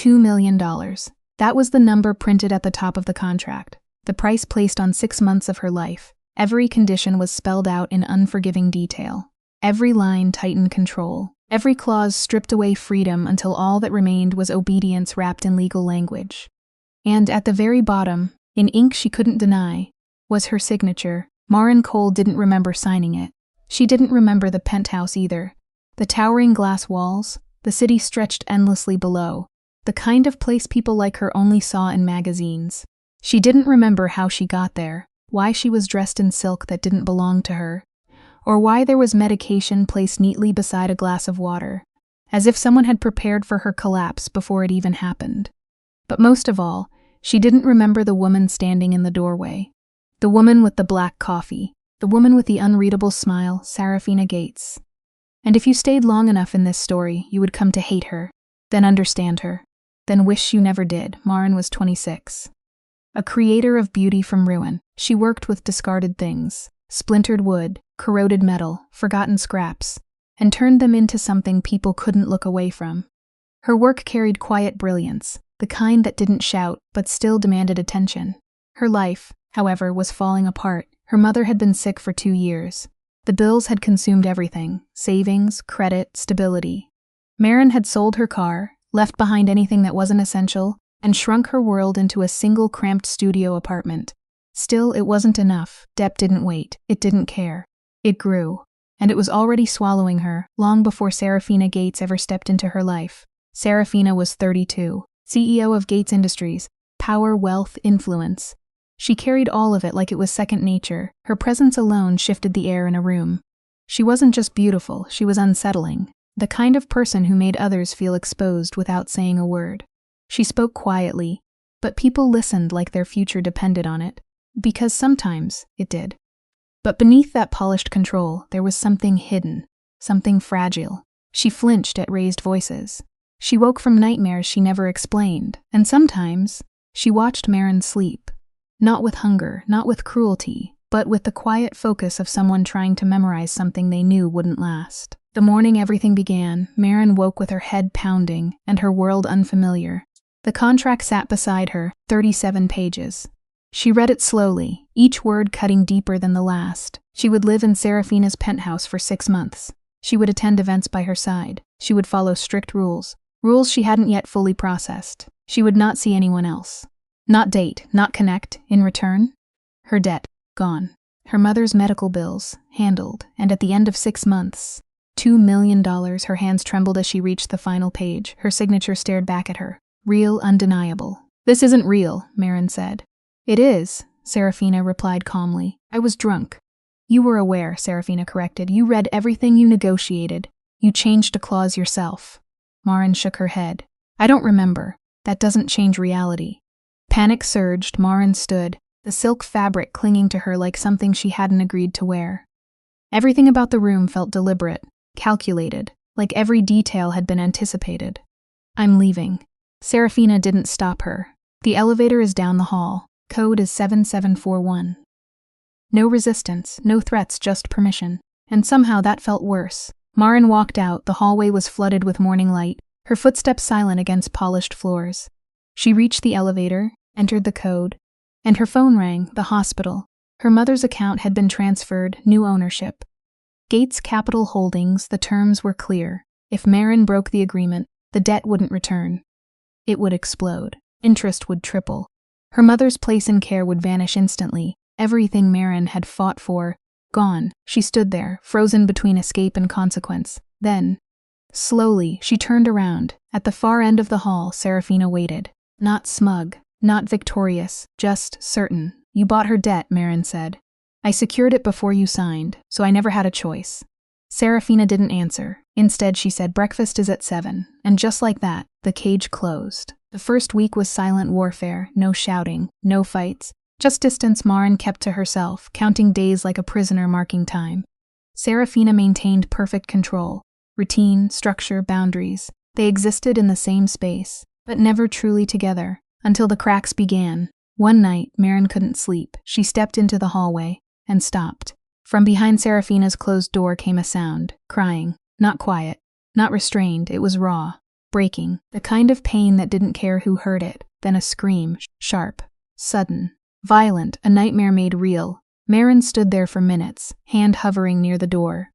$2 million. That was the number printed at the top of the contract, the price placed on 6 months of her life. Every condition was spelled out in unforgiving detail. Every line tightened control. Every clause stripped away freedom until all that remained was obedience wrapped in legal language. And at the very bottom, in ink she couldn't deny, was her signature. Maren Cole didn't remember signing it. She didn't remember the penthouse either. The towering glass walls, the city stretched endlessly below, the kind of place people like her only saw in magazines. She didn't remember how she got there, why she was dressed in silk that didn't belong to her, or why there was medication placed neatly beside a glass of water, as if someone had prepared for her collapse before it even happened. But most of all, she didn't remember the woman standing in the doorway. The woman with the black coffee. The woman with the unreadable smile, Serafina Gates. And if you stayed long enough in this story, you would come to hate her, then understand her, then wish you never did. Maren was 26. A creator of beauty from ruin, she worked with discarded things, splintered wood, corroded metal, forgotten scraps, and turned them into something people couldn't look away from. Her work carried quiet brilliance, the kind that didn't shout but still demanded attention. Her life, however, was falling apart. Her mother had been sick for 2 years. The bills had consumed everything: savings, credit, stability. Maren had sold her car, left behind anything that wasn't essential, and shrunk her world into a single cramped studio apartment. Still, it wasn't enough. Debt didn't wait. It didn't care. It grew. And it was already swallowing her, long before Serafina Gates ever stepped into her life. Serafina was 32, CEO of Gates Industries, power, wealth, influence. She carried all of it like it was second nature. Her presence alone shifted the air in a room. She wasn't just beautiful, she was unsettling. The kind of person who made others feel exposed without saying a word. She spoke quietly, but people listened like their future depended on it. Because sometimes it did. But beneath that polished control, there was something hidden, something fragile. She flinched at raised voices. She woke from nightmares she never explained, and sometimes she watched Maren sleep. Not with hunger, not with cruelty, but with the quiet focus of someone trying to memorize something they knew wouldn't last. The morning everything began, Maren woke with her head pounding and her world unfamiliar. The contract sat beside her, 37 pages. She read it slowly, each word cutting deeper than the last. She would live in Serafina's penthouse for 6 months. She would attend events by her side. She would follow strict rules. Rules she hadn't yet fully processed. She would not see anyone else. Not date, not connect. In return, her debt, gone. Her mother's medical bills, handled. And at the end of 6 months, $2 million. Her hands trembled as she reached the final page. Her signature stared back at her. Real, undeniable. "This isn't real," Maren said. "It is," Serafina replied calmly. "I was drunk." "You were aware," Serafina corrected. "You read everything you negotiated. You changed a clause yourself." Maren shook her head. "I don't remember. That doesn't change reality." Panic surged. Maren stood, the silk fabric clinging to her like something she hadn't agreed to wear. Everything about the room felt deliberate, calculated, like every detail had been anticipated. "I'm leaving." Serafina didn't stop her. "The elevator is down the hall. Code is 7741. No resistance, no threats, just permission. And somehow that felt worse. Maren walked out. The hallway was flooded with morning light, her footsteps silent against polished floors. She reached the elevator, entered the code, and her phone rang. The hospital. Her mother's account had been transferred, new ownership. Gates Capital Holdings. The terms were clear. If Maren broke the agreement, the debt wouldn't return. It would explode. Interest would triple. Her mother's place in care would vanish instantly. Everything Maren had fought for, gone. She stood there, frozen between escape and consequence. Then, slowly, she turned around. At the far end of the hall, Serafina waited. Not smug, not victorious, just certain. "You bought her debt," Maren said. "I secured it before you signed, so I never had a choice." Serafina didn't answer. Instead, she said, "Breakfast is at 7. And just like that, the cage closed. The first week was silent warfare, no shouting, no fights. Just distance. Maren kept to herself, counting days like a prisoner marking time. Serafina maintained perfect control. Routine, structure, boundaries. They existed in the same space, but never truly together, until the cracks began. One night, Maren couldn't sleep. She stepped into the hallway and stopped. From behind Serafina's closed door came a sound, crying. Not quiet, not restrained, it was raw. breaking, the kind of pain that didn't care who heard it. Then a scream, sharp, sudden, violent, a nightmare made real. Maren stood there for minutes, hand hovering near the door.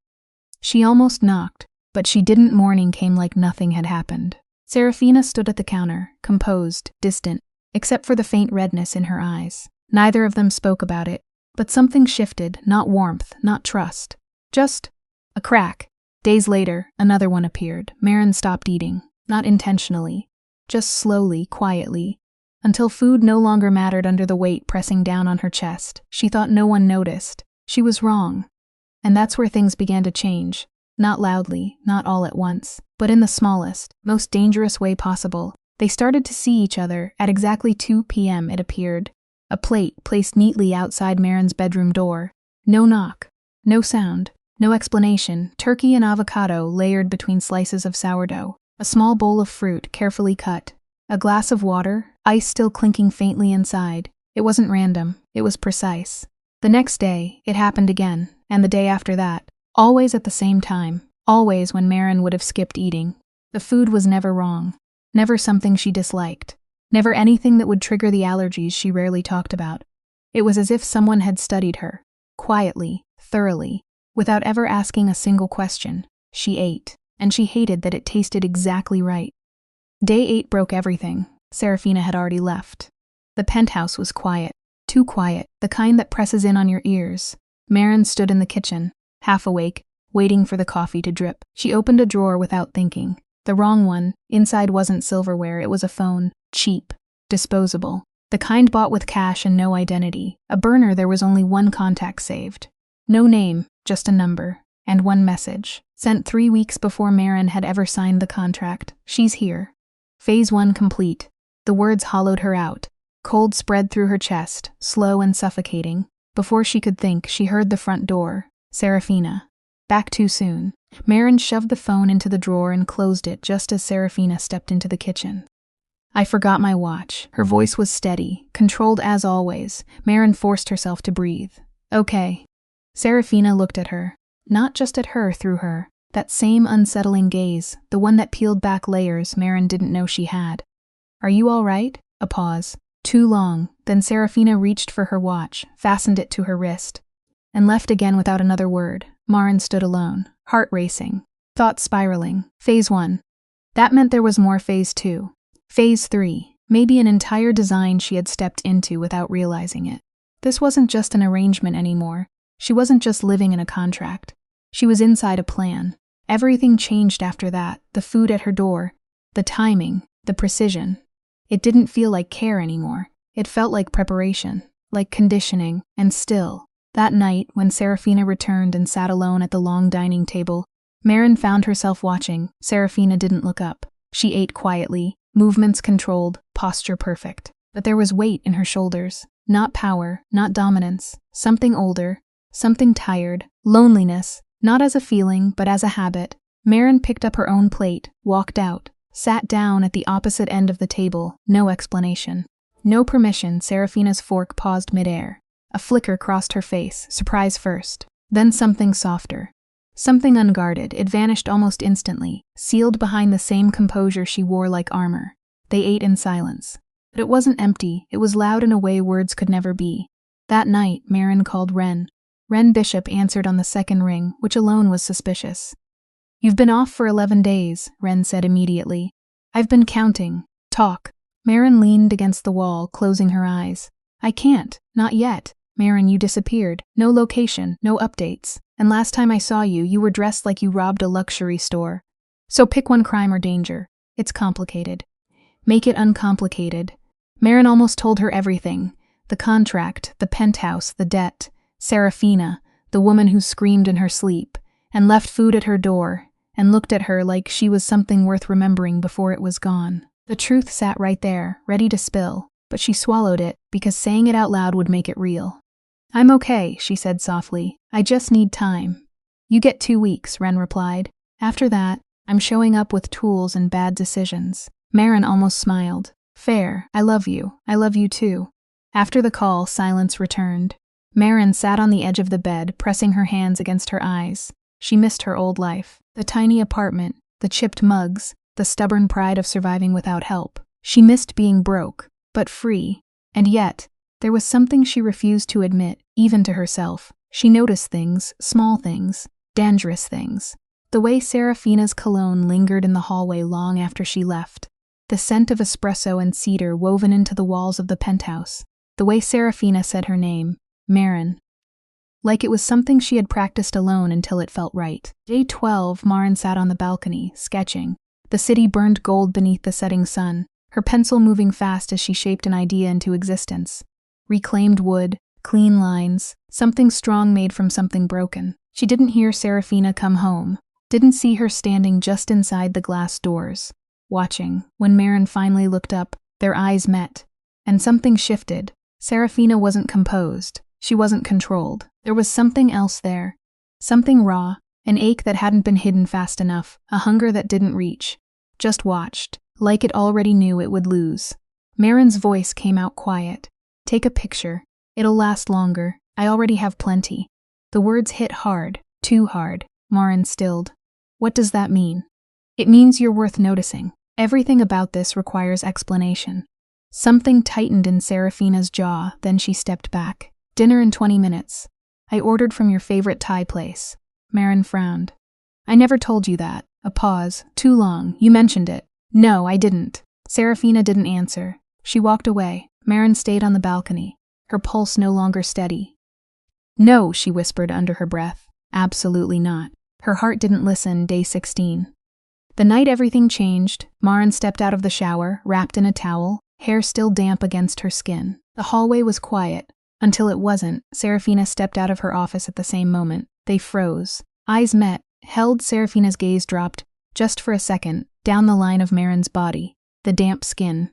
She almost knocked, but she didn't. Morning came like nothing had happened. Serafina stood at the counter, composed, distant, except for the faint redness in her eyes. Neither of them spoke about it, but something shifted, not warmth, not trust. Just a crack. Days later, another one appeared. Maren stopped eating, not intentionally, just slowly, quietly, until food no longer mattered under the weight pressing down on her chest. She thought no one noticed. She was wrong. And that's where things began to change. Not loudly, not all at once, but in the smallest, most dangerous way possible. They started to see each other. At exactly 2 p.m. it appeared. A plate placed neatly outside Maren's bedroom door. No knock. No sound. No explanation. Turkey and avocado layered between slices of sourdough. A small bowl of fruit carefully cut. A glass of water, ice still clinking faintly inside. It wasn't random. It was precise. The next day, it happened again, and the day after that. Always at the same time. Always when Maren would have skipped eating. The food was never wrong. Never something she disliked. Never anything that would trigger the allergies she rarely talked about. It was as if someone had studied her. Quietly, thoroughly, without ever asking a single question. She ate, and she hated that it tasted exactly right. Day 8 broke everything. Serafina had already left. The penthouse was quiet. Too quiet, the kind that presses in on your ears. Maren stood in the kitchen, half awake, waiting for the coffee to drip. She opened a drawer without thinking. The wrong one. Inside wasn't silverware, it was a phone. Cheap. Disposable. The kind bought with cash and no identity. A burner there was only one contact saved. No name, just a number. And one message. Sent 3 weeks before Maren had ever signed the contract. She's here. Phase 1 complete. The words hollowed her out. Cold spread through her chest, slow and suffocating. Before she could think, she heard the front door. Serafina. Back too soon. Maren shoved the phone into the drawer and closed it just as Serafina stepped into the kitchen. I forgot my watch. Her voice was steady, controlled as always. Maren forced herself to breathe. Okay. Serafina looked at her. Not just at her, through her. That same unsettling gaze, the one that peeled back layers Maren didn't know she had. Are you all right? A pause. Too long. Then Serafina reached for her watch, fastened it to her wrist, and left again without another word. Maren stood alone, heart racing, thoughts spiraling. Phase 1. That meant there was more Phase 2. Phase 3. Maybe an entire design she had stepped into without realizing it. This wasn't just an arrangement anymore. She wasn't just living in a contract. She was inside a plan. Everything changed after that. The food at her door. The timing. The precision. It didn't feel like care anymore. It felt like preparation. Like conditioning. And still, that night, when Serafina returned and sat alone at the long dining table, Maren found herself watching. Serafina didn't look up. She ate quietly, movements controlled, posture perfect. But there was weight in her shoulders. Not power, not dominance. Something older, something tired. Loneliness, not as a feeling, but as a habit. Maren picked up her own plate, walked out, sat down at the opposite end of the table. No explanation. No permission. Serafina's fork paused midair. A flicker crossed her face, surprise first. Then something softer. Something unguarded. It vanished almost instantly, sealed behind the same composure she wore like armor. They ate in silence. But it wasn't empty. It was loud in a way words could never be. That night, Maren called Wren. Wren Bishop answered on the second ring, which alone was suspicious. You've been off for 11 days, Wren said immediately. I've been counting. Talk. Maren leaned against the wall, closing her eyes. I can't. Not yet. Maren, you disappeared. No location, no updates. And last time I saw you, you were dressed like you robbed a luxury store. So pick one crime or danger. It's complicated. Make it uncomplicated. Maren almost told her everything. The contract, the penthouse, the debt, Serafina, the woman who screamed in her sleep, and left food at her door, and looked at her like she was something worth remembering before it was gone. The truth sat right there, ready to spill, but she swallowed it because saying it out loud would make it real. I'm okay, she said softly. I just need time. You get 2 weeks, Wren replied. After that, I'm showing up with tools and bad decisions. Maren almost smiled. Fair. I love you. I love you too. After the call, silence returned. Maren sat on the edge of the bed, pressing her hands against her eyes. She missed her old life. The tiny apartment, the chipped mugs, the stubborn pride of surviving without help. She missed being broke, but free. And yet, there was something she refused to admit, even to herself. She noticed things, small things, dangerous things. The way Serafina's cologne lingered in the hallway long after she left. The scent of espresso and cedar woven into the walls of the penthouse. The way Serafina said her name, Marin. Like it was something she had practiced alone until it felt right. Day 12, Marin sat on the balcony, sketching. The city burned gold beneath the setting sun, her pencil moving fast as she shaped an idea into existence. Reclaimed wood, clean lines, something strong made from something broken. She didn't hear Serafina come home, didn't see her standing just inside the glass doors, watching. When Marin finally looked up, their eyes met, and something shifted. Serafina wasn't composed. She wasn't controlled. There was something else there. Something raw, an ache that hadn't been hidden fast enough, a hunger that didn't reach. Just watched, like it already knew it would lose. Marin's voice came out quiet. Take a picture. It'll last longer. I already have plenty. The words hit hard, too hard. Marin stilled. What does that mean? It means you're worth noticing. Everything about this requires explanation. Something tightened in Serafina's jaw, then she stepped back. Dinner in 20 minutes. I ordered from your favorite Thai place. Marin frowned. I never told you that. A pause. Too long. You mentioned it. No, I didn't. Serafina didn't answer. She walked away. Marin stayed on the balcony, her pulse no longer steady. No, she whispered under her breath. Absolutely not. Her heart didn't listen. Day 16. The night everything changed, Marin stepped out of the shower, wrapped in a towel, hair still damp against her skin. The hallway was quiet. Until it wasn't. Serafina stepped out of her office at the same moment. They froze. Eyes met, held. Serafina's gaze dropped, just for a second, down the line of Marin's body, the damp skin,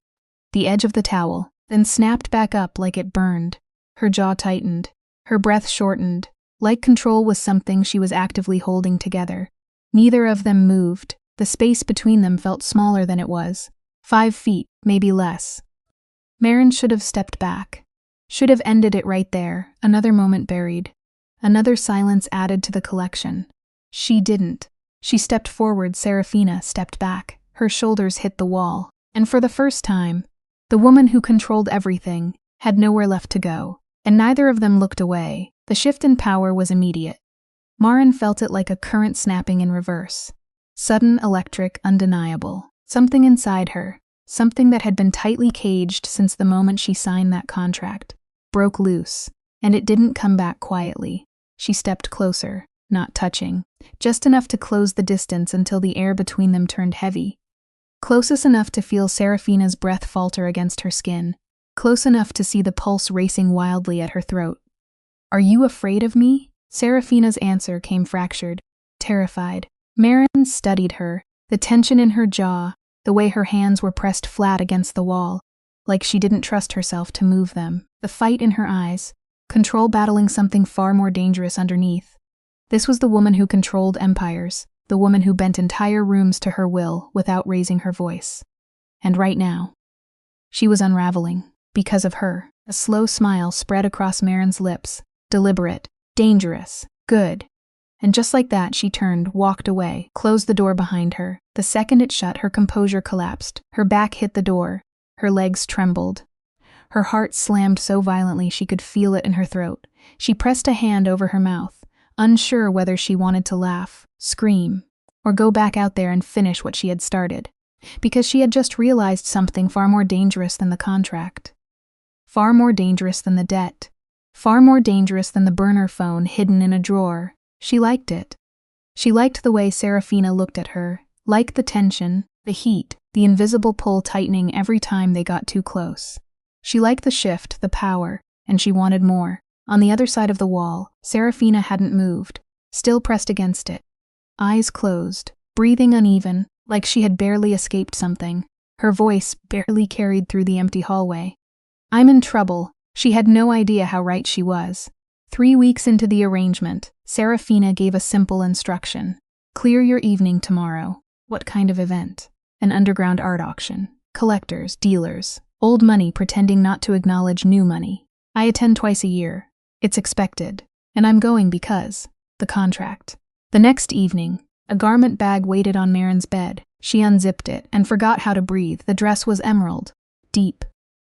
the edge of the towel, then snapped back up like it burned. Her jaw tightened. Her breath shortened. Like control was something she was actively holding together. Neither of them moved. The space between them felt smaller than it was. 5 feet, maybe less. Marin should have stepped back. Should have ended it right there, another moment buried. Another silence added to the collection. She didn't. She stepped forward. Serafina stepped back. Her shoulders hit the wall. And for the first time, the woman who controlled everything had nowhere left to go. And neither of them looked away. The shift in power was immediate. Marin felt it like a current snapping in reverse. Sudden, electric, undeniable. Something inside her, something that had been tightly caged since the moment she signed that contract, broke loose, and it didn't come back quietly. She stepped closer, not touching, just enough to close the distance until the air between them turned heavy. Close enough to feel Serafina's breath falter against her skin, close enough to see the pulse racing wildly at her throat. Are you afraid of me? Serafina's answer came fractured, terrified. Marin studied her, the tension in her jaw, the way her hands were pressed flat against the wall, like she didn't trust herself to move them. The fight in her eyes, control battling something far more dangerous underneath. This was the woman who controlled empires, the woman who bent entire rooms to her will without raising her voice. And right now, she was unraveling. Because of her, a slow smile spread across Marin's lips, deliberate, dangerous, good. And just like that, she turned, walked away, closed the door behind her. The second it shut, her composure collapsed. Her back hit the door. Her legs trembled. Her heart slammed so violently she could feel it in her throat. She pressed a hand over her mouth, unsure whether she wanted to laugh, scream, or go back out there and finish what she had started. Because she had just realized something far more dangerous than the contract. Far more dangerous than the debt. Far more dangerous than the burner phone hidden in a drawer. She liked it. She liked the way Serafina looked at her, liked the tension, the heat, the invisible pull tightening every time they got too close. She liked the shift, the power, and she wanted more. On the other side of the wall, Serafina hadn't moved, still pressed against it. Eyes closed, breathing uneven, like she had barely escaped something. Her voice barely carried through the empty hallway. I'm in trouble. She had no idea how right she was. 3 weeks into the arrangement, Serafina gave a simple instruction. Clear your evening tomorrow. What kind of event? An underground art auction. Collectors, dealers, old money pretending not to acknowledge new money. I attend twice a year. It's expected. And I'm going because. The contract. The next evening, a garment bag waited on Marin's bed. She unzipped it and forgot how to breathe. The dress was emerald, deep,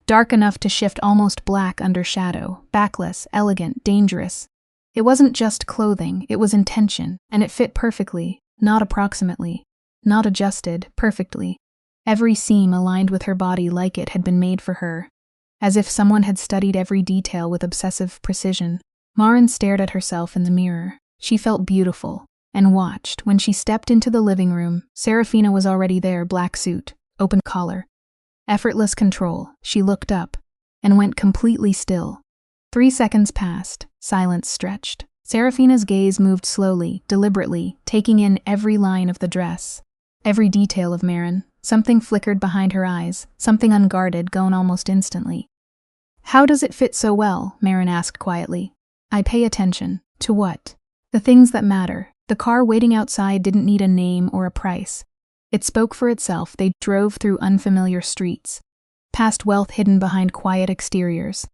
dark enough to shift almost black under shadow, backless, elegant, dangerous. It wasn't just clothing, it was intention, and it fit perfectly, not approximately, not adjusted, perfectly. Every seam aligned with her body like it had been made for her, as if someone had studied every detail with obsessive precision. Maren stared at herself in the mirror. She felt beautiful, and watched. When she stepped into the living room, Serafina was already there, black suit, open collar. Effortless control. She looked up, and went completely still. 3 seconds passed, silence stretched. Serafina's gaze moved slowly, deliberately, taking in every line of the dress, every detail of Maren. Something flickered behind her eyes, something unguarded, gone almost instantly. "How does it fit so well?" Maren asked quietly. "I pay attention." "To what?" "The things that matter." The car waiting outside didn't need a name or a price. It spoke for itself. They drove through unfamiliar streets, past wealth hidden behind quiet exteriors,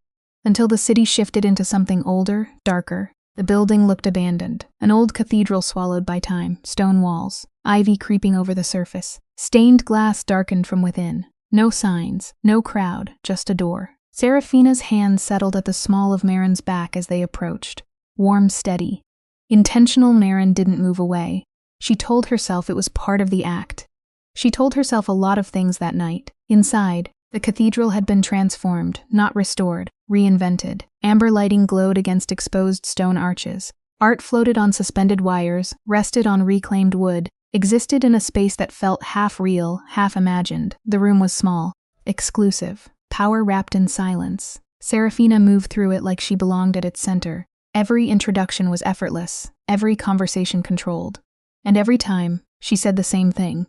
until the city shifted into something older, darker. The building looked abandoned, an old cathedral swallowed by time, stone walls, ivy creeping over the surface. Stained glass darkened from within. No signs, no crowd, just a door. Serafina's hand settled at the small of Maren's back as they approached. Warm, steady. Intentional. Maren didn't move away. She told herself it was part of the act. She told herself a lot of things that night. Inside, the cathedral had been transformed, not restored, reinvented. Amber lighting glowed against exposed stone arches. Art floated on suspended wires, rested on reclaimed wood, existed in a space that felt half real, half imagined. The room was small, exclusive, power wrapped in silence. Serafina moved through it like she belonged at its center. Every introduction was effortless, every conversation controlled. And every time, she said the same thing.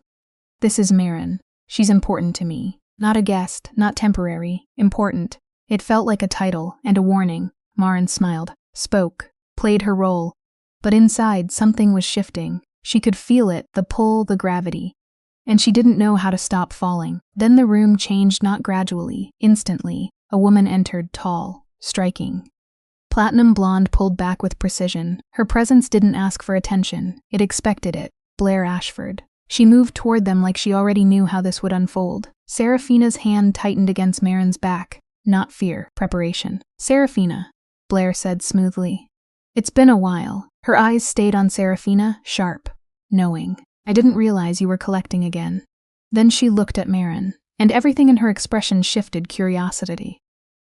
"This is Maren. She's important to me. Not a guest, not temporary, important." It felt like a title and a warning. Maren smiled, spoke, played her role. But inside, something was shifting. She could feel it, the pull, the gravity. And she didn't know how to stop falling. Then the room changed, not gradually, instantly. A woman entered, tall, striking. Platinum blonde, pulled back with precision. Her presence didn't ask for attention. It expected it. Blair Ashford. She moved toward them like she already knew how this would unfold. Serafina's hand tightened against Maren's back. Not fear, preparation. "Serafina," Blair said smoothly. "It's been a while." Her eyes stayed on Serafina, sharp, knowing. "I didn't realize you were collecting again." Then she looked at Maren, and everything in her expression shifted: curiosity,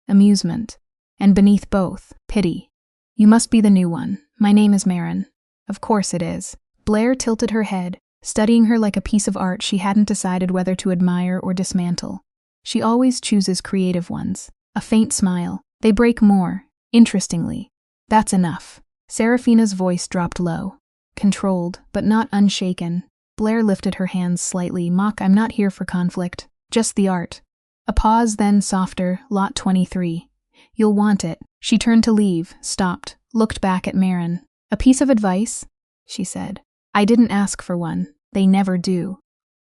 amusement, and beneath both, pity. "You must be the new one. My name is Maren." "Of course it is." Blair tilted her head, studying her like a piece of art she hadn't decided whether to admire or dismantle. She always chooses creative ones. A faint smile. "They break more, interestingly." "That's enough." Serafina's voice dropped low, controlled, but not unshaken. Blair lifted her hands slightly. "Mock, I'm not here for conflict. Just the art." A pause, then softer. "Lot 23. You'll want it." She turned to leave, stopped, looked back at Maren. "A piece of advice?" she said. "I didn't ask for one. They never do."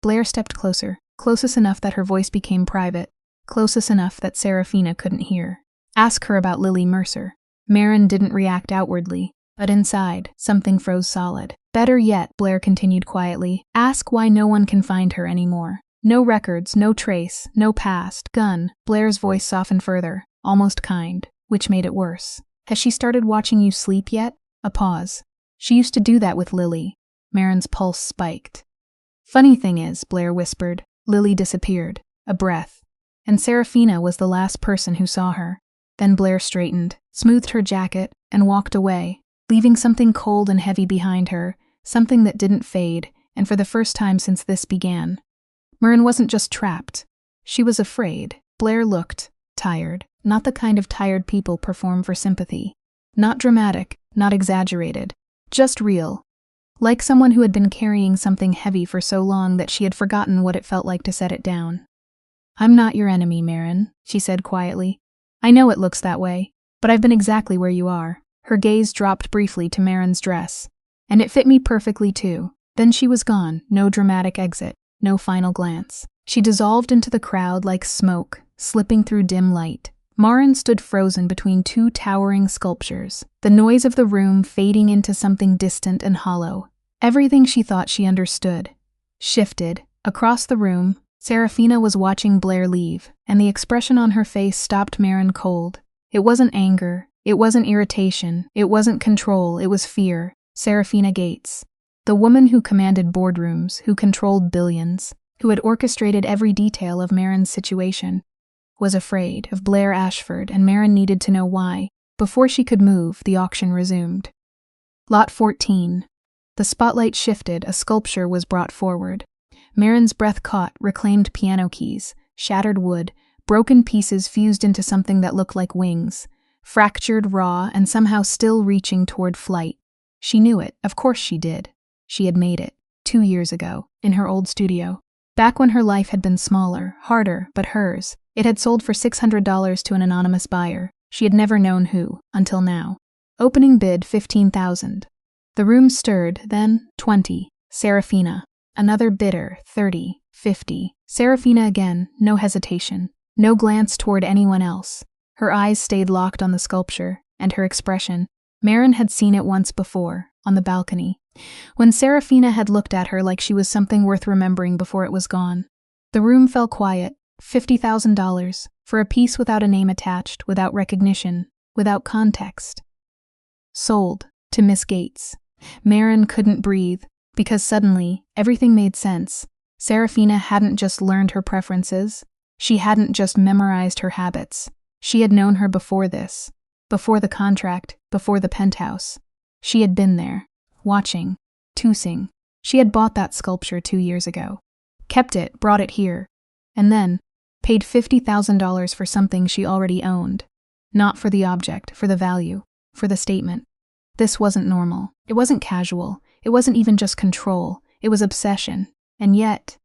Blair stepped closer, closest enough that her voice became private, closest enough that Serafina couldn't hear. "Ask her about Lily Mercer." Maren didn't react outwardly, but inside, something froze solid. "Better yet," Blair continued quietly, "ask why no one can find her anymore. No records, no trace, no past, gun." Blair's voice softened further, almost kind, which made it worse. "Has she started watching you sleep yet?" A pause. "She used to do that with Lily." Maren's pulse spiked. "Funny thing is," Blair whispered, "Lily disappeared. A breath. And Serafina was the last person who saw her." Then Blair straightened, smoothed her jacket, and walked away, leaving something cold and heavy behind her, something that didn't fade, and for the first time since this began. Maren wasn't just trapped. She was afraid. Blair looked tired, not the kind of tired people perform for sympathy. Not dramatic, not exaggerated, just real. Like someone who had been carrying something heavy for so long that she had forgotten what it felt like to set it down. "I'm not your enemy, Maren," she said quietly. "I know it looks that way, but I've been exactly where you are." Her gaze dropped briefly to Maren's dress, and it fit me perfectly too. Then she was gone, no dramatic exit, no final glance. She dissolved into the crowd like smoke, slipping through dim light. Maren stood frozen between two towering sculptures, the noise of the room fading into something distant and hollow. Everything she thought she understood shifted, Across the room, Serafina was watching Blair leave, and the expression on her face stopped Marin cold. It wasn't anger, it wasn't irritation, it wasn't control, it was fear. Serafina Gates, the woman who commanded boardrooms, who controlled billions, who had orchestrated every detail of Marin's situation, was afraid of Blair Ashford, and Marin needed to know why. Before she could move, the auction resumed. Lot 14. The spotlight shifted, a sculpture was brought forward. Marin's breath caught reclaimed piano keys, shattered wood, broken pieces fused into something that looked like wings, fractured, raw, and somehow still reaching toward flight. She knew it, of course she did. She had made it, 2 years ago, in her old studio. Back when her life had been smaller, harder, but hers. It had sold for $600 to an anonymous buyer. She had never known who, until now. Opening bid $15,000. The room stirred, then 20. Serafina. Another bidder, 30, 50. Serafina again, no hesitation. No glance toward anyone else. Her eyes stayed locked on the sculpture, and her expression. Marin had seen it once before, on the balcony, when Serafina had looked at her like she was something worth remembering before it was gone. The room fell quiet. $50,000 for a piece without a name attached, without recognition, without context. Sold to Miss Gates. Marin couldn't breathe, because suddenly everything made sense. Serafina hadn't just learned her preferences. She hadn't just memorized her habits. She had known her before this, before the contract, before the penthouse. She had been there, watching, toosing. She had bought that sculpture 2 years ago, kept it, brought it here, and then paid $50,000 for something she already owned. Not for the object, for the value, for the statement. This wasn't normal. It wasn't casual. It wasn't even just control. It was obsession. And yet,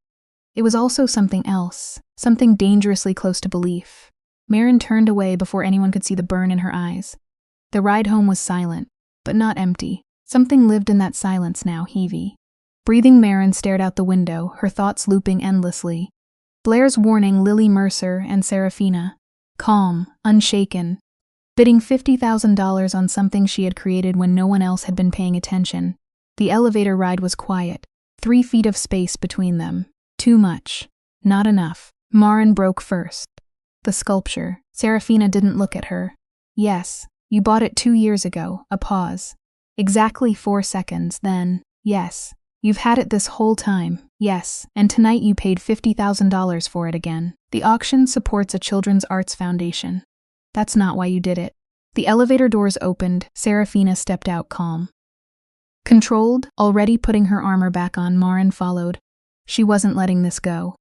it was also something else, something dangerously close to belief. Marin turned away before anyone could see the burn in her eyes. The ride home was silent, but not empty. Something lived in that silence now, heavy. Breathing, Marin stared out the window, her thoughts looping endlessly. Blair's warning, Lily Mercer and Serafina. Calm, unshaken. Bidding $50,000 on something she had created when no one else had been paying attention. The elevator ride was quiet. 3 feet of space between them. Too much. Not enough. Marin broke first. The sculpture. Serafina didn't look at her. Yes, you bought it 2 years ago. A pause. Exactly 4 seconds, then, yes. You've had it this whole time, yes, and tonight you paid $50,000 for it again. The auction supports a children's arts foundation. That's not why you did it. The elevator doors opened. Serafina stepped out calm. Controlled, already putting her armor back on, Marin followed. She wasn't letting this go.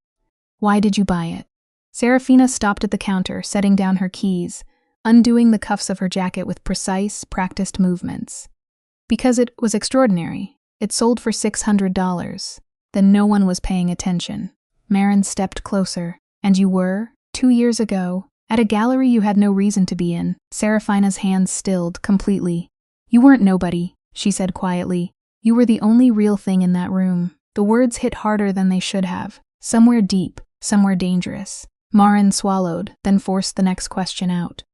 Why did you buy it? Serafina stopped at the counter, setting down her keys, undoing the cuffs of her jacket with precise, practiced movements. Because it was extraordinary. It sold for $600. Then no one was paying attention. Marin stepped closer. And you were, 2 years ago, at a gallery you had no reason to be in. Serafina's hands stilled completely. You weren't nobody, she said quietly. You were the only real thing in that room. The words hit harder than they should have. Somewhere deep, somewhere dangerous. Marin swallowed, then forced the next question out.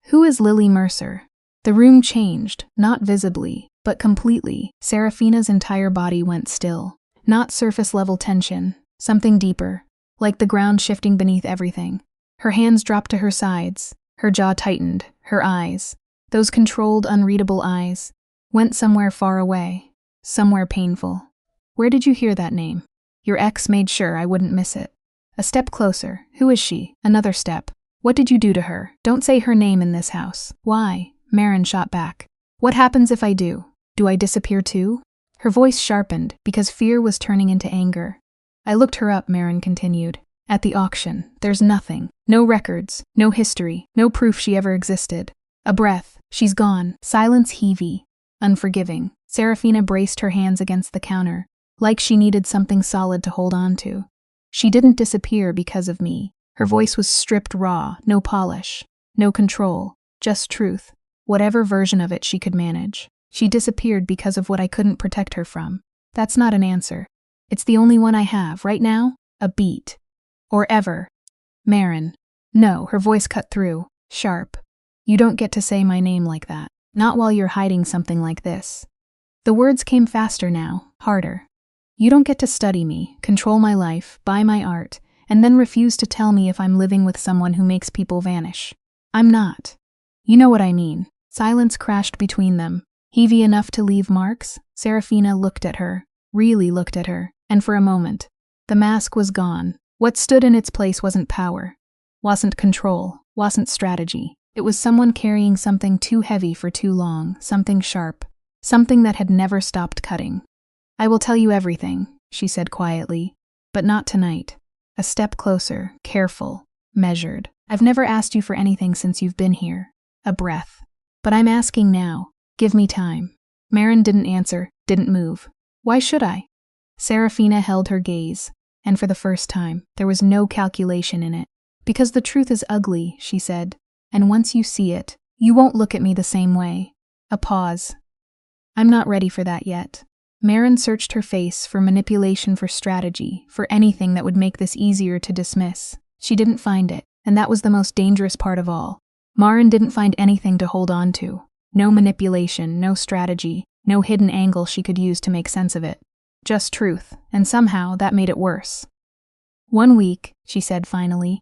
Who is Lily Mercer? The room changed, not visibly, but completely. Serafina's entire body went still. Not surface-level tension, something deeper, like the ground shifting beneath everything. Her hands dropped to her sides, her jaw tightened, her eyes, those controlled, unreadable eyes, went somewhere far away, somewhere painful. Where did you hear that name? Your ex made sure I wouldn't miss it. A step closer. Who is she? Another step. What did you do to her? Don't say her name in this house. Why? Marin shot back. What happens if I do? Do I disappear too? Her voice sharpened, because fear was turning into anger. I looked her up, Marin continued. At the auction, there's nothing. No records, no history, no proof she ever existed. A breath. She's gone. Silence heavy. Unforgiving. Serafina braced her hands against the counter, like she needed something solid to hold on to. She didn't disappear because of me. Her voice was stripped raw, no polish, no control, just truth, whatever version of it she could manage. She disappeared because of what I couldn't protect her from. That's not an answer. It's the only one I have, right now, a beat. Or ever. Marin. No, her voice cut through, sharp. You don't get to say my name like that. Not while you're hiding something like this. The words came faster now, harder. You don't get to study me, control my life, buy my art, and then refuse to tell me if I'm living with someone who makes people vanish. I'm not. You know what I mean. Silence crashed between them. Heavy enough to leave marks? Serafina looked at her, really looked at her, and for a moment, the mask was gone. What stood in its place wasn't power, wasn't control, wasn't strategy. It was someone carrying something too heavy for too long, something sharp, something that had never stopped cutting. I will tell you everything, she said quietly, but not tonight. A step closer, careful, measured. I've never asked you for anything since you've been here. A breath. But I'm asking now. Give me time. Marin didn't answer, didn't move. Why should I? Serafina held her gaze, and for the first time, there was no calculation in it. Because the truth is ugly, she said, and once you see it, you won't look at me the same way. A pause. I'm not ready for that yet. Marin searched her face for manipulation, for strategy, for anything that would make this easier to dismiss. She didn't find it, and that was the most dangerous part of all. Marin didn't find anything to hold on to. No manipulation, no strategy, no hidden angle she could use to make sense of it. Just truth, and somehow that made it worse. 1 week, she said finally.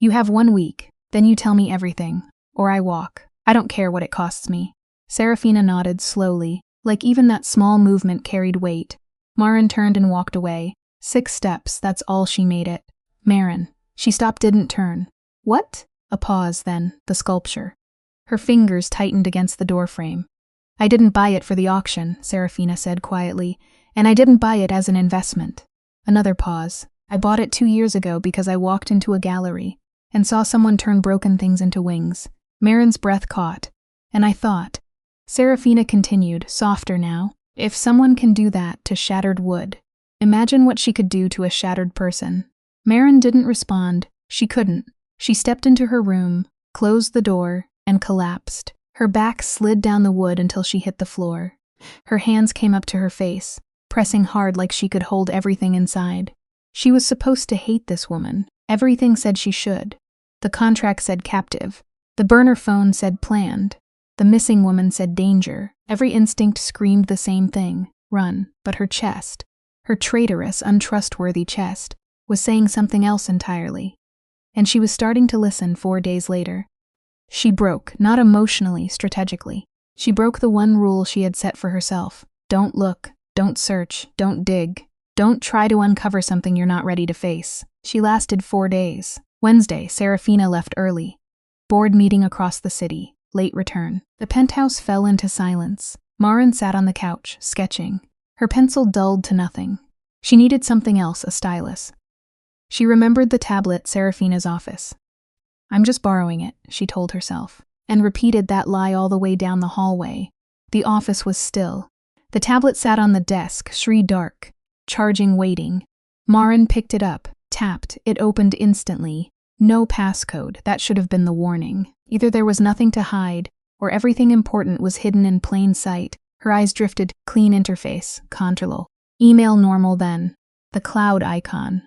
You have 1 week, then you tell me everything, or I walk. I don't care what it costs me. Serafina nodded slowly, like even that small movement carried weight. Marin turned and walked away. 6 steps, that's all she made it. Marin. She stopped, didn't turn. What? A pause, then, the sculpture. Her fingers tightened against the doorframe. I didn't buy it for the auction, Serafina said quietly, and I didn't buy it as an investment. Another pause. I bought it 2 years ago because I walked into a gallery and saw someone turn broken things into wings. Marin's breath caught, and I thought. Serafina continued, softer now. If someone can do that to shattered wood, imagine what she could do to a shattered person. Marin didn't respond. She couldn't. She stepped into her room, closed the door, and collapsed. Her back slid down the wood until she hit the floor. Her hands came up to her face, pressing hard like she could hold everything inside. She was supposed to hate this woman. Everything said she should. The contract said captive. The burner phone said planned. The missing woman said danger. Every instinct screamed the same thing, run. But her chest, her traitorous, untrustworthy chest, was saying something else entirely. And she was starting to listen 4 days later. She broke, not emotionally, strategically. She broke the one rule she had set for herself. Don't look, don't search, don't dig. Don't try to uncover something you're not ready to face. She lasted 4 days. Wednesday, Serafina left early. Board meeting across the city. Late return. The penthouse fell into silence. Marin sat on the couch, sketching. Her pencil dulled to nothing. She needed something else, a stylus. She remembered the tablet, Serafina's office. I'm just borrowing it, she told herself, and repeated that lie all the way down the hallway. The office was still. The tablet sat on the desk, Shri dark. Charging, waiting. Marin picked it up, tapped. It opened instantly. No passcode, that should have been the warning. Either there was nothing to hide, or everything important was hidden in plain sight. Her eyes drifted, clean interface, control. Email normal then. The cloud icon.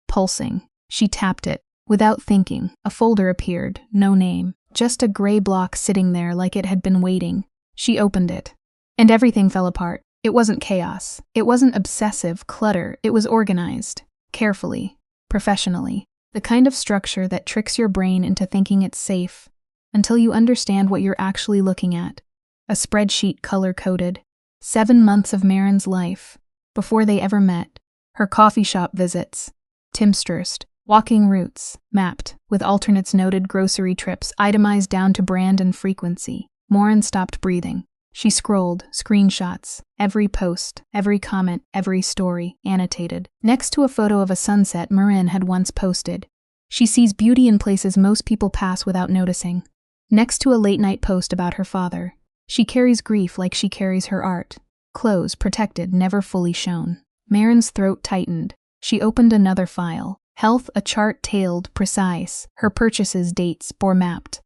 Pulsing. She tapped it. Without thinking, a folder appeared, no name. Just a gray block sitting there like it had been waiting. She opened it. And everything fell apart. It wasn't chaos. It wasn't obsessive clutter. It was organized. Carefully. Professionally. The kind of structure that tricks your brain into thinking it's safe, until you understand what you're actually looking at. A spreadsheet color-coded. 7 months of Marin's life, before they ever met. Her coffee shop visits. Timsterst. Walking routes. Mapped, with alternates noted, grocery trips, itemized down to brand and frequency. Marin stopped breathing. She scrolled, screenshots, every post, every comment, every story, annotated. Next to a photo of a sunset Marin had once posted. She sees beauty in places most people pass without noticing. Next to a late-night post about her father. She carries grief like she carries her art. Clothes, protected, never fully shown. Marin's throat tightened. She opened another file. Health, a chart tailed, precise. Her purchases, dates, bore mapped.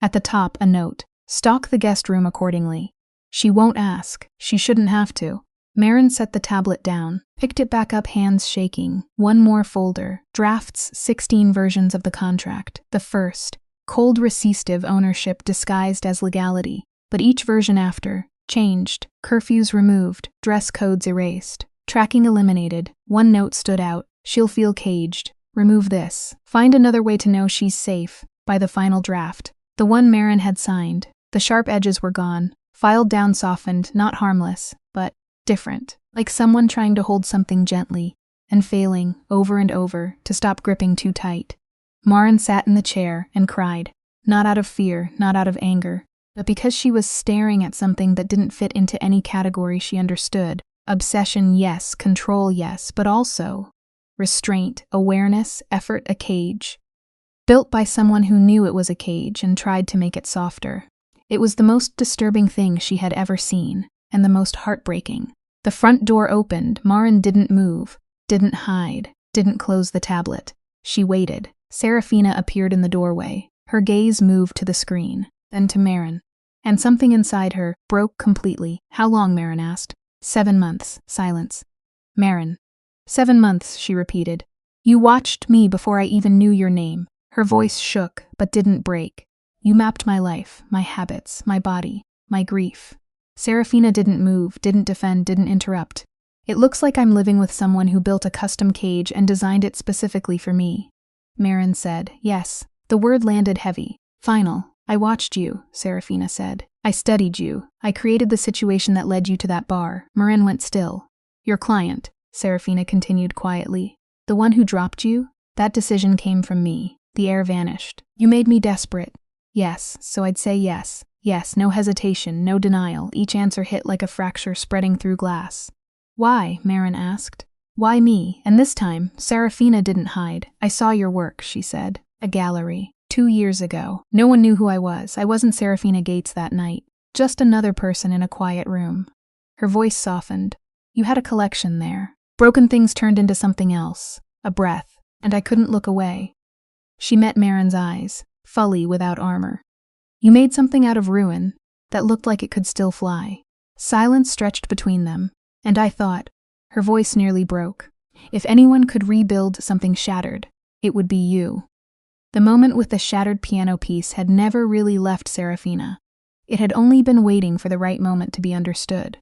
At the top, a note. Stock the guest room accordingly. She won't ask. She shouldn't have to. Marin set the tablet down, picked it back up, hands shaking. One more folder. Drafts, 16 versions of the contract. The first. Cold resistive ownership disguised as legality. But each version after. Changed. Curfews removed. Dress codes erased. Tracking eliminated. One note stood out. She'll feel caged. Remove this. Find another way to know she's safe. By the final draft. The one Marin had signed. The sharp edges were gone. Filed down, softened, not harmless, but different. Like someone trying to hold something gently, and failing, over and over, to stop gripping too tight. Marin sat in the chair and cried. Not out of fear, not out of anger, but because she was staring at something that didn't fit into any category she understood. Obsession, yes. Control, yes. But also restraint, awareness, effort, a cage. Built by someone who knew it was a cage and tried to make it softer. It was the most disturbing thing she had ever seen, and the most heartbreaking. The front door opened. Marin didn't move, didn't hide, didn't close the tablet. She waited. Serafina appeared in the doorway. Her gaze moved to the screen, then to Marin. And something inside her broke completely. How long? Marin asked. 7 months. Silence. Marin. 7 months, she repeated. You watched me before I even knew your name. Her voice shook, but didn't break. You mapped my life, my habits, my body, my grief. Serafina didn't move, didn't defend, didn't interrupt. It looks like I'm living with someone who built a custom cage and designed it specifically for me. Marin said, yes. The word landed heavy. Final. I watched you, Serafina said. I studied you. I created the situation that led you to that bar. Marin went still. Your client, Serafina continued quietly. The one who dropped you? That decision came from me. The air vanished. You made me desperate. Yes, so I'd say yes. Yes, no hesitation, no denial. Each answer hit like a fracture spreading through glass. Why? Marin asked. Why me? And this time, Serafina didn't hide. I saw your work, she said. A gallery. 2 years ago. No one knew who I was. I wasn't Serafina Gates that night. Just another person in a quiet room. Her voice softened. You had a collection there. Broken things turned into something else. A breath. And I couldn't look away. She met Marin's eyes, fully without armor. You made something out of ruin that looked like it could still fly. Silence stretched between them, and I thought, her voice nearly broke, if anyone could rebuild something shattered, it would be you. The moment with the shattered piano piece had never really left Serafina. It had only been waiting for the right moment to be understood.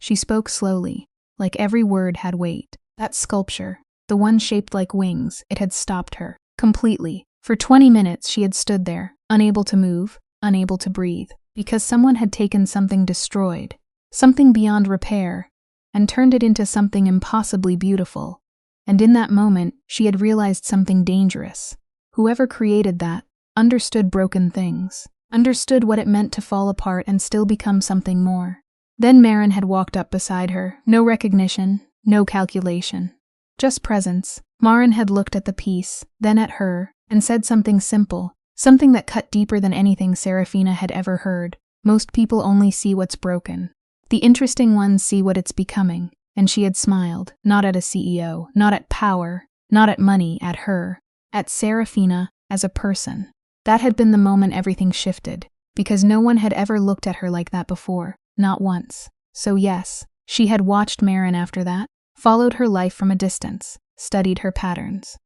She spoke slowly, like every word had weight. That sculpture, the one shaped like wings, it had stopped her. Completely. For 20 minutes she had stood there, unable to move, unable to breathe, because someone had taken something destroyed, something beyond repair, and turned it into something impossibly beautiful. And in that moment, she had realized something dangerous. Whoever created that understood broken things, understood what it meant to fall apart and still become something more. Then Marin had walked up beside her, no recognition, no calculation. Just presence. Marin had looked at the piece, then at her, and said something simple, something that cut deeper than anything Serafina had ever heard. Most people only see what's broken. The interesting ones see what it's becoming, and she had smiled, not at a CEO, not at power, not at money, at her, at Serafina as a person. That had been the moment everything shifted, because no one had ever looked at her like that before, not once. So yes, she had watched Marin after that, followed her life from a distance, studied her patterns.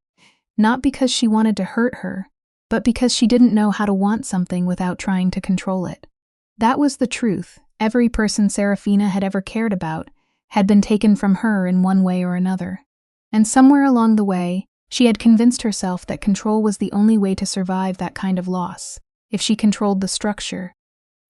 Not because she wanted to hurt her, but because she didn't know how to want something without trying to control it. That was the truth. Every person Serafina had ever cared about had been taken from her in one way or another. And somewhere along the way, she had convinced herself that control was the only way to survive that kind of loss. If she controlled the structure,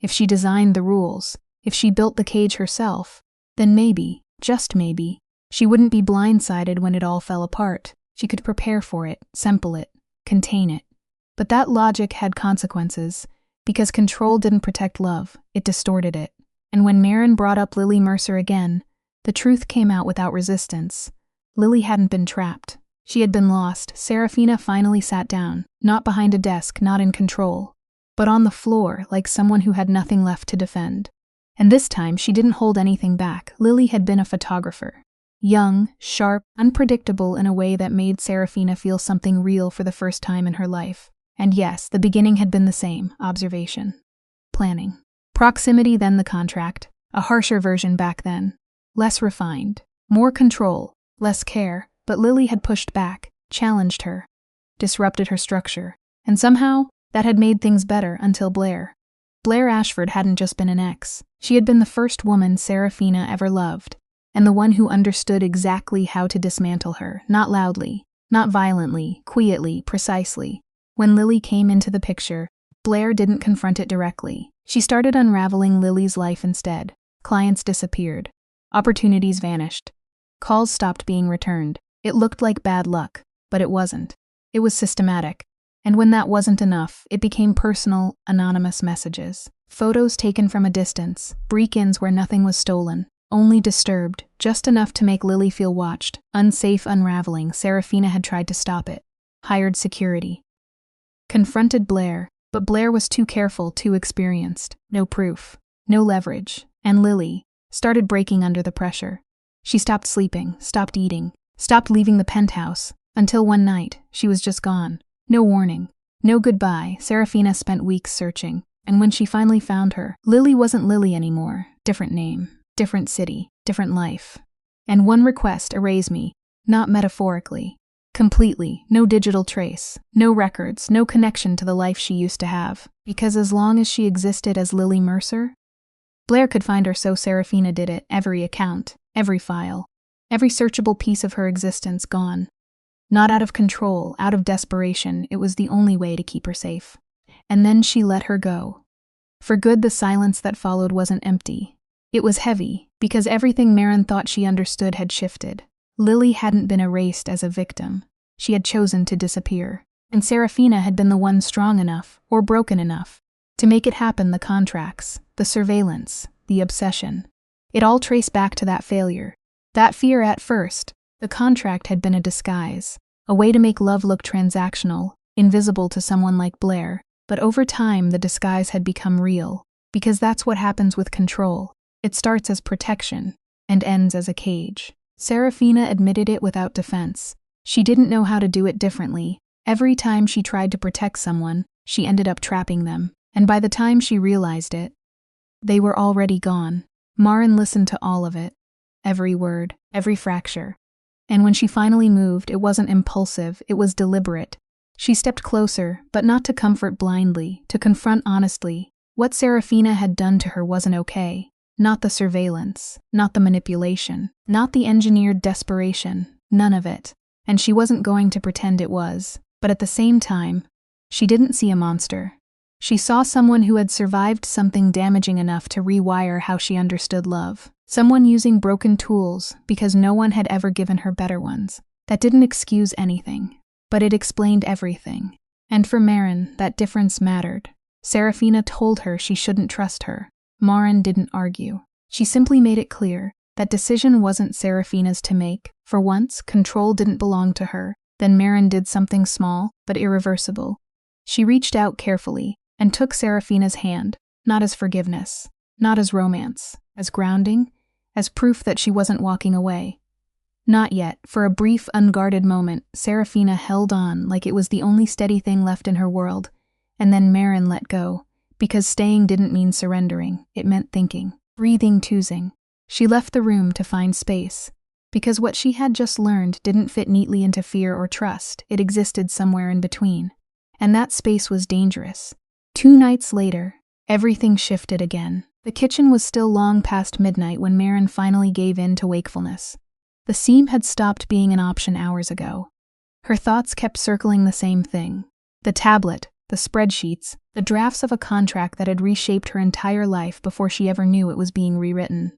if she designed the rules, if she built the cage herself, then maybe, just maybe, she wouldn't be blindsided when it all fell apart. She could prepare for it, sample it, contain it. But that logic had consequences, because control didn't protect love, it distorted it. And when Marin brought up Lily Mercer again, the truth came out without resistance. Lily hadn't been trapped. She had been lost. Serafina finally sat down, not behind a desk, not in control, but on the floor like someone who had nothing left to defend. And this time she didn't hold anything back. Lily had been a photographer. Young, sharp, unpredictable in a way that made Serafina feel something real for the first time in her life. And yes, the beginning had been the same, observation. Planning. Proximity, then the contract. A harsher version back then. Less refined. More control. Less care. But Lily had pushed back, challenged her, disrupted her structure. And somehow, that had made things better until Blair. Blair Ashford hadn't just been an ex. She had been the first woman Serafina ever loved. and the one who understood exactly how to dismantle her, not loudly, not violently, quietly, precisely. When Lily came into the picture, Blair didn't confront it directly. She started unraveling Lily's life instead. Clients disappeared. Opportunities vanished. Calls stopped being returned. It looked like bad luck, but it wasn't. It was systematic. And when that wasn't enough, it became personal, anonymous messages. Photos taken from a distance, break-ins where nothing was stolen, only disturbed, just enough to make Lily feel watched. Unsafe unraveling. Serafina had tried to stop it. Hired security. Confronted Blair, but Blair was too careful, too experienced. No proof. No leverage. And Lily started breaking under the pressure. She stopped sleeping, stopped eating, stopped leaving the penthouse, until one night, she was just gone. No warning. No goodbye. Serafina spent weeks searching, and when she finally found her, Lily wasn't Lily anymore. Different name, different city, different life. And one request: erase me, not metaphorically. Completely, no digital trace, no records, no connection to the life she used to have. Because as long as she existed as Lily Mercer, Blair could find her, so Serafina did it. Every account, every file, every searchable piece of her existence gone. Not out of control, out of desperation, it was the only way to keep her safe. And then she let her go. For good. The silence that followed wasn't empty. It was heavy, because everything Maren thought she understood had shifted. Lily hadn't been erased as a victim. She had chosen to disappear. And Serafina had been the one strong enough, or broken enough, to make it happen. The contracts, the surveillance, the obsession. It all traced back to that failure. That fear at first. The contract had been a disguise, a way to make love look transactional, invisible to someone like Blair. But over time, the disguise had become real, because that's what happens with control. It starts as protection, and ends as a cage. Serafina admitted it without defense. She didn't know how to do it differently. Every time she tried to protect someone, she ended up trapping them. And by the time she realized it, they were already gone. Maren listened to all of it. Every word, every fracture. And when she finally moved, it wasn't impulsive, it was deliberate. She stepped closer, but not to comfort blindly, to confront honestly. What Serafina had done to her wasn't okay. Not the surveillance, not the manipulation, not the engineered desperation, none of it. And she wasn't going to pretend it was. But at the same time, she didn't see a monster. She saw someone who had survived something damaging enough to rewire how she understood love. Someone using broken tools because no one had ever given her better ones. That didn't excuse anything, but it explained everything. And for Maren, that difference mattered. Serafina told her she shouldn't trust her. Maren didn't argue. She simply made it clear that decision wasn't Serafina's to make. For once, control didn't belong to her. Then Maren did something small, but irreversible. She reached out carefully and took Serafina's hand, not as forgiveness, not as romance, as grounding, as proof that she wasn't walking away. Not yet. For a brief, unguarded moment, Serafina held on like it was the only steady thing left in her world, and then Maren let go, because staying didn't mean surrendering, it meant thinking, breathing, choosing. She left the room to find space, because what she had just learned didn't fit neatly into fear or trust, it existed somewhere in between. And that space was dangerous. 2 nights later, everything shifted again. The kitchen was still long past midnight when Maren finally gave in to wakefulness. The seam had stopped being an option hours ago. Her thoughts kept circling the same thing. The tablet, the spreadsheets, the drafts of a contract that had reshaped her entire life before she ever knew it was being rewritten.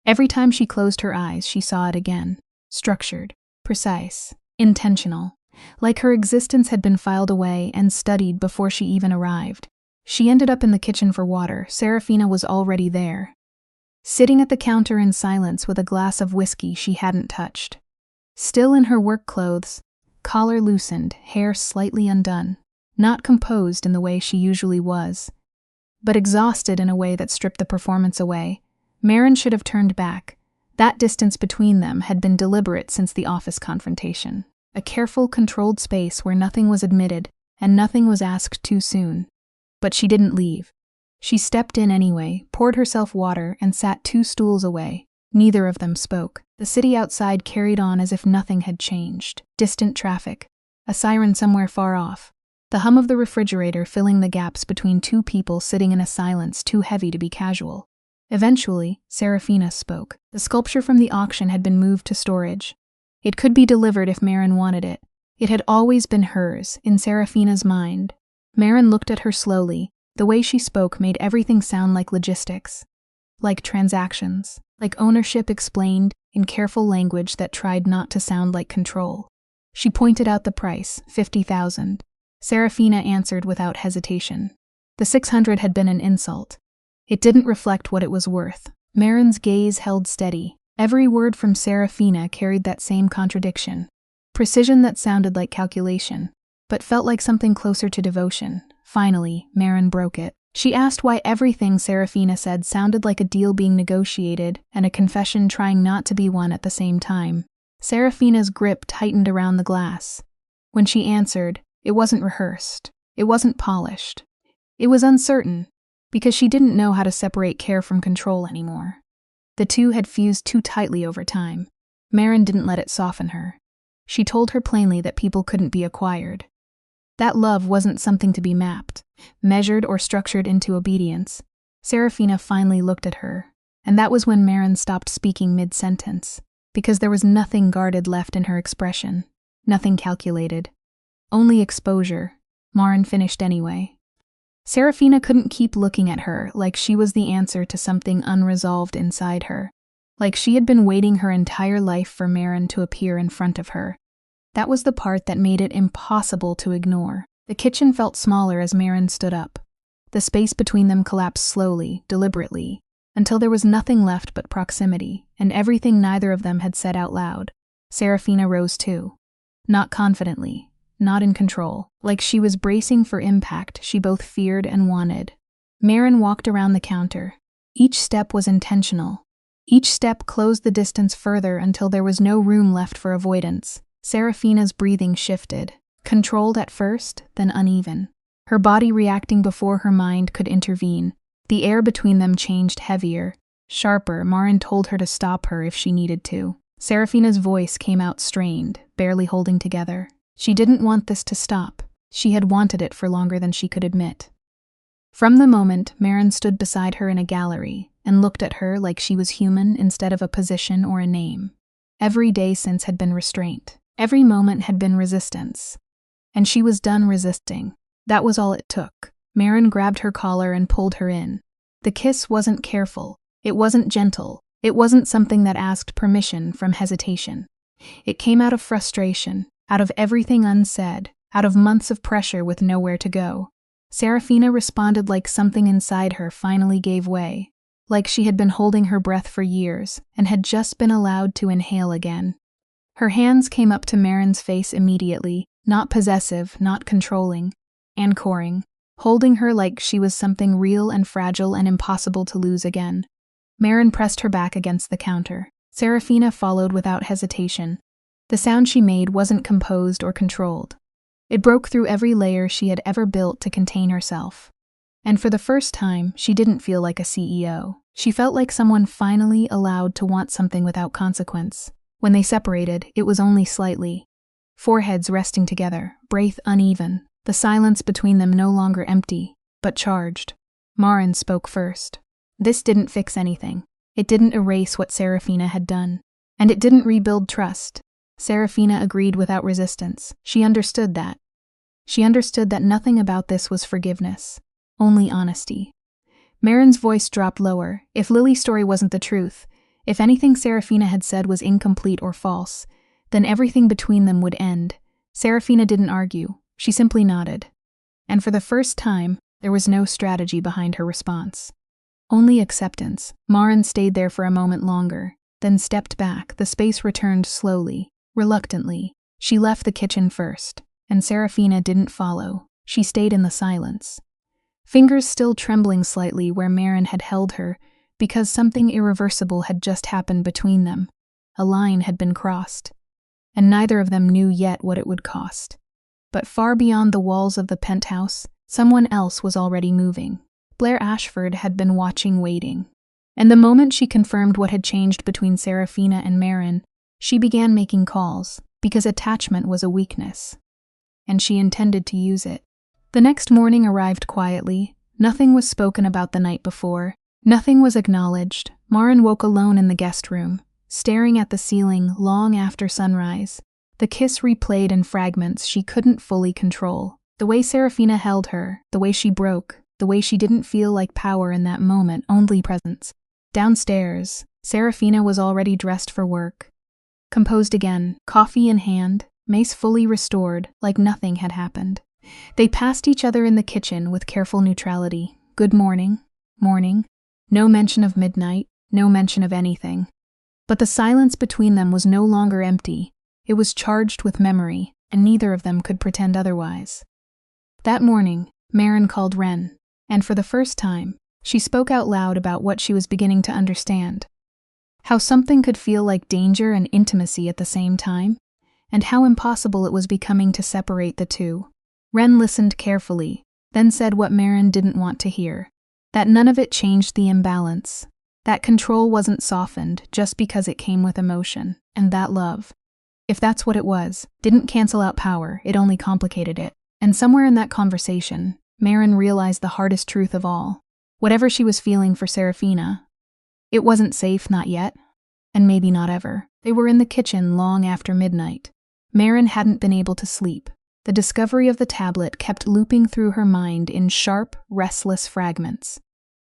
Every time she closed her eyes, she saw it again. Structured, precise, intentional. Like her existence had been filed away and studied before she even arrived. She ended up in the kitchen for water. Serafina was already there, sitting at the counter in silence with a glass of whiskey she hadn't touched. Still in her work clothes, collar loosened, hair slightly undone. Not composed in the way she usually was, but exhausted in a way that stripped the performance away. Maren should have turned back. That distance between them had been deliberate since the office confrontation. A careful, controlled space where nothing was admitted and nothing was asked too soon. But she didn't leave. She stepped in anyway, poured herself water, and sat 2 stools away. Neither of them spoke. The city outside carried on as if nothing had changed. Distant traffic. A siren somewhere far off. The hum of the refrigerator filling the gaps between 2 people sitting in a silence too heavy to be casual. Eventually, Serafina spoke. The sculpture from the auction had been moved to storage. It could be delivered if Marin wanted it. It had always been hers, in Serafina's mind. Marin looked at her slowly. The way she spoke made everything sound like logistics, like transactions, like ownership explained in careful language that tried not to sound like control. She pointed out the price, 50,000. Serafina answered without hesitation. The 600 had been an insult. It didn't reflect what it was worth. Marin's gaze held steady. Every word from Serafina carried that same contradiction. Precision that sounded like calculation, but felt like something closer to devotion. Finally, Marin broke it. She asked why everything Serafina said sounded like a deal being negotiated and a confession trying not to be one at the same time. Serafina's grip tightened around the glass. When she answered, it wasn't rehearsed. It wasn't polished. It was uncertain, because she didn't know how to separate care from control anymore. The two had fused too tightly over time. Marin didn't let it soften her. She told her plainly that people couldn't be acquired. That love wasn't something to be mapped, measured, or structured into obedience. Serafina finally looked at her, and that was when Marin stopped speaking mid-sentence, because there was nothing guarded left in her expression, nothing calculated. Only exposure. Marin finished anyway. Serafina couldn't keep looking at her like she was the answer to something unresolved inside her, like she had been waiting her entire life for Marin to appear in front of her. That was the part that made it impossible to ignore. The kitchen felt smaller as Marin stood up. The space between them collapsed slowly, deliberately, until there was nothing left but proximity, and everything neither of them had said out loud. Serafina rose too. Not confidently, not in control, like she was bracing for impact she both feared and wanted. Marin walked around the counter. Each step was intentional. Each step closed the distance further until there was no room left for avoidance. Serafina's breathing shifted, controlled at first, then uneven. Her body reacting before her mind could intervene. The air between them changed heavier, sharper. Marin told her to stop her if she needed to. Serafina's voice came out strained, barely holding together. She didn't want this to stop. She had wanted it for longer than she could admit. From the moment, Marin stood beside her in a gallery and looked at her like she was human instead of a position or a name. Every day since had been restraint. Every moment had been resistance. And she was done resisting. That was all it took. Marin grabbed her collar and pulled her in. The kiss wasn't careful. It wasn't gentle. It wasn't something that asked permission from hesitation. It came out of frustration, out of everything unsaid, out of months of pressure with nowhere to go. Serafina responded like something inside her finally gave way, like she had been holding her breath for years and had just been allowed to inhale again. Her hands came up to Marin's face immediately, not possessive, not controlling, anchoring, holding her like she was something real and fragile and impossible to lose again. Marin pressed her back against the counter. Serafina followed without hesitation. The sound she made wasn't composed or controlled. It broke through every layer she had ever built to contain herself. And for the first time, she didn't feel like a CEO. She felt like someone finally allowed to want something without consequence. When they separated, it was only slightly. Foreheads resting together, breath uneven, the silence between them no longer empty, but charged. Marin spoke first. This didn't fix anything. It didn't erase what Serafina had done. And it didn't rebuild trust. Serafina agreed without resistance. She understood that. She understood that nothing about this was forgiveness, only honesty. Marin's voice dropped lower. If Lily's story wasn't the truth, if anything Serafina had said was incomplete or false, then everything between them would end. Serafina didn't argue. She simply nodded. And for the first time, there was no strategy behind her response. Only acceptance. Marin stayed there for a moment longer, then stepped back. The space returned slowly, reluctantly. She left the kitchen first, and Serafina didn't follow. She stayed in the silence. Fingers still trembling slightly where Marin had held her, because something irreversible had just happened between them. A line had been crossed, and neither of them knew yet what it would cost. But far beyond the walls of the penthouse, someone else was already moving. Blair Ashford had been watching, waiting. And the moment she confirmed what had changed between Serafina and Marin, she began making calls, because attachment was a weakness. And she intended to use it. The next morning arrived quietly. Nothing was spoken about the night before. Nothing was acknowledged. Marin woke alone in the guest room, staring at the ceiling long after sunrise. The kiss replayed in fragments she couldn't fully control. The way Serafina held her, the way she broke, the way she didn't feel like power in that moment, only presence. Downstairs, Serafina was already dressed for work. Composed again, coffee in hand, Mace fully restored, like nothing had happened. They passed each other in the kitchen with careful neutrality. Good morning. Morning. No mention of midnight, no mention of anything. But the silence between them was no longer empty. It was charged with memory, and neither of them could pretend otherwise. That morning, Marin called Ren, and for the first time, she spoke out loud about what she was beginning to understand. How something could feel like danger and intimacy at the same time, and how impossible it was becoming to separate the two. Ren listened carefully, then said what Marin didn't want to hear. That none of it changed the imbalance. That control wasn't softened just because it came with emotion, and that love, if that's what it was, didn't cancel out power, it only complicated it. And somewhere in that conversation, Marin realized the hardest truth of all. Whatever she was feeling for Serafina, it wasn't safe, not yet, and maybe not ever. They were in the kitchen long after midnight. Marin hadn't been able to sleep. The discovery of the tablet kept looping through her mind in sharp, restless fragments.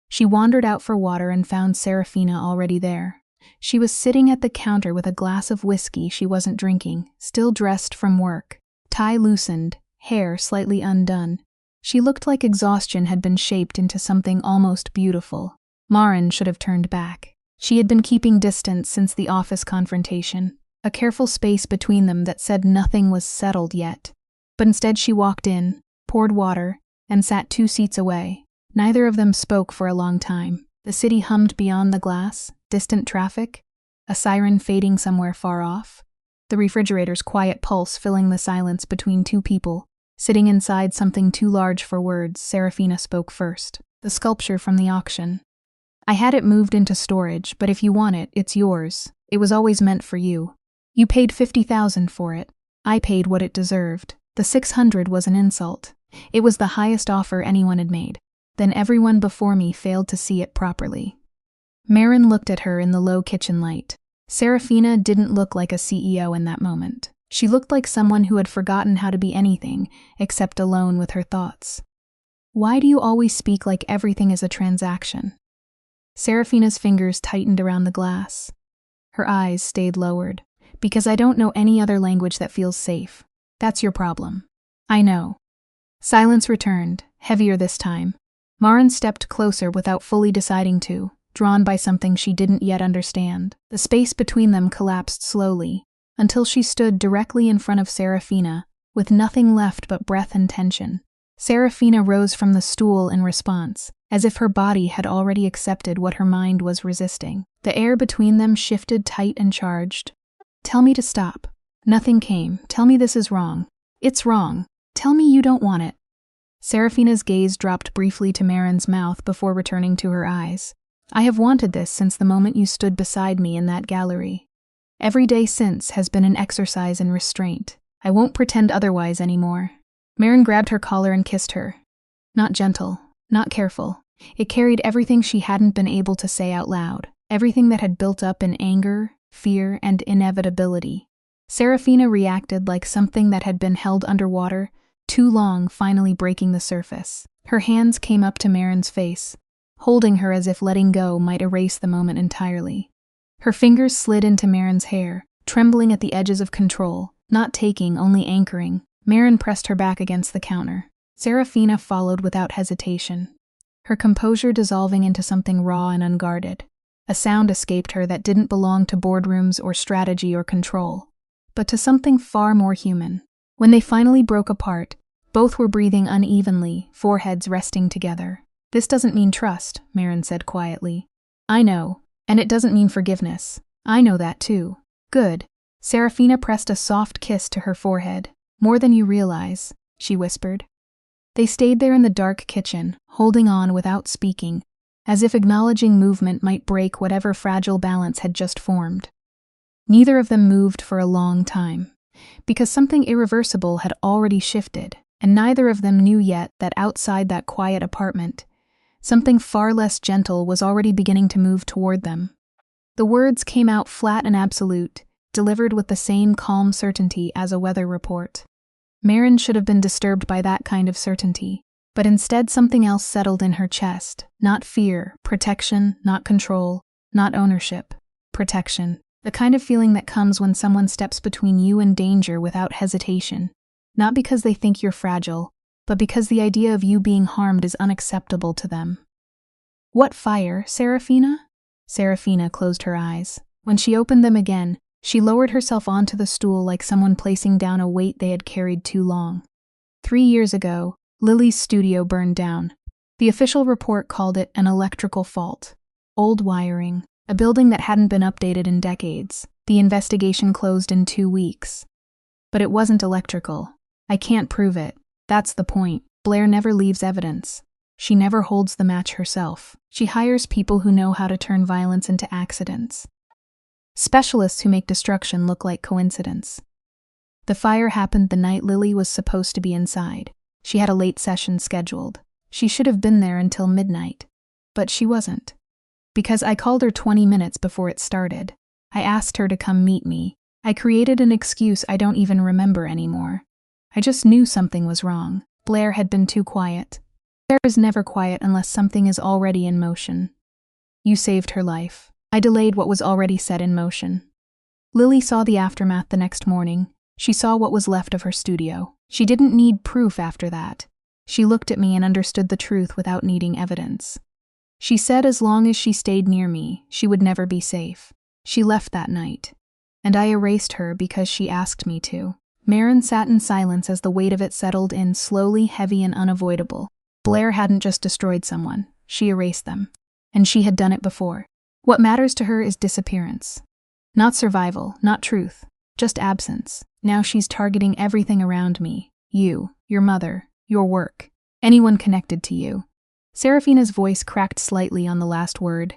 She wandered out for water and found Serafina already there. She was sitting at the counter with a glass of whiskey she wasn't drinking, still dressed from work, tie loosened, hair slightly undone. She looked like exhaustion had been shaped into something almost beautiful. Marin should have turned back. She had been keeping distance since the office confrontation, a careful space between them that said nothing was settled yet. But instead she walked in, poured water, and sat 2 seats away. Neither of them spoke for a long time. The city hummed beyond the glass, distant traffic, a siren fading somewhere far off. The refrigerator's quiet pulse filling the silence between 2 people. Sitting inside something too large for words, Serafina spoke first. The sculpture from the auction. I had it moved into storage, but if you want it, it's yours. It was always meant for you. You paid $50,000 for it. I paid what it deserved. The $600 was an insult. It was the highest offer anyone had made. Then everyone before me failed to see it properly. Marin looked at her in the low kitchen light. Serafina didn't look like a CEO in that moment. She looked like someone who had forgotten how to be anything except alone with her thoughts. Why do you always speak like everything is a transaction? Serafina's fingers tightened around the glass. Her eyes stayed lowered. Because I don't know any other language that feels safe. That's your problem. I know. Silence returned, heavier this time. Marin stepped closer without fully deciding to, drawn by something she didn't yet understand. The space between them collapsed slowly, until she stood directly in front of Serafina, with nothing left but breath and tension. Serafina rose from the stool in response, as if her body had already accepted what her mind was resisting. The air between them shifted tight and charged. Tell me to stop. Nothing came. Tell me this is wrong. It's wrong. Tell me you don't want it. Serafina's gaze dropped briefly to Marin's mouth before returning to her eyes. I have wanted this since the moment you stood beside me in that gallery. Every day since has been an exercise in restraint. I won't pretend otherwise anymore. Marin grabbed her collar and kissed her. Not gentle, not careful. It carried everything she hadn't been able to say out loud, everything that had built up in anger, fear, and inevitability. Serafina reacted like something that had been held underwater, too long, finally breaking the surface. Her hands came up to Marin's face, holding her as if letting go might erase the moment entirely. Her fingers slid into Marin's hair, trembling at the edges of control, not taking, only anchoring. Marin pressed her back against the counter. Serafina followed without hesitation, her composure dissolving into something raw and unguarded. A sound escaped her that didn't belong to boardrooms or strategy or control, but to something far more human. When they finally broke apart, both were breathing unevenly, foreheads resting together. This doesn't mean trust, Marin said quietly. I know, and it doesn't mean forgiveness. I know that too. Good. Serafina pressed a soft kiss to her forehead. More than you realize, she whispered. They stayed there in the dark kitchen, holding on without speaking, as if acknowledging movement might break whatever fragile balance had just formed. Neither of them moved for a long time, because something irreversible had already shifted, and neither of them knew yet that outside that quiet apartment, Something far less gentle was already beginning to move toward them. The words came out flat and absolute, delivered with the same calm certainty as a weather report. Marin should have been disturbed by that kind of certainty, but instead something else settled in her chest. Not fear, protection, not control, not ownership. Protection. The kind of feeling that comes when someone steps between you and danger without hesitation. Not because they think you're fragile, but because the idea of you being harmed is unacceptable to them. What fire, Serafina? Serafina closed her eyes. When she opened them again, she lowered herself onto the stool like someone placing down a weight they had carried too long. 3 years ago, Lily's studio burned down. The official report called it an electrical fault. Old wiring, a building that hadn't been updated in decades. The investigation closed in 2 weeks. But it wasn't electrical. I can't prove it. That's the point. Blair never leaves evidence. She never holds the match herself. She hires people who know how to turn violence into accidents. Specialists who make destruction look like coincidence. The fire happened the night Lily was supposed to be inside. She had a late session scheduled. She should have been there until midnight. But she wasn't. Because I called her 20 minutes before it started. I asked her to come meet me. I created an excuse I don't even remember anymore. I just knew something was wrong. Blair had been too quiet. Blair is never quiet unless something is already in motion. You saved her life. I delayed what was already set in motion. Lily saw the aftermath the next morning. She saw what was left of her studio. She didn't need proof after that. She looked at me and understood the truth without needing evidence. She said as long as she stayed near me, she would never be safe. She left that night. And I erased her because she asked me to. Marin sat in silence as the weight of it settled in, slowly, heavy and unavoidable. Blair hadn't just destroyed someone. She erased them. And she had done it before. What matters to her is disappearance. Not survival, not truth, just absence. Now she's targeting everything around me. You, your mother, your work, anyone connected to you. Serafina's voice cracked slightly on the last word.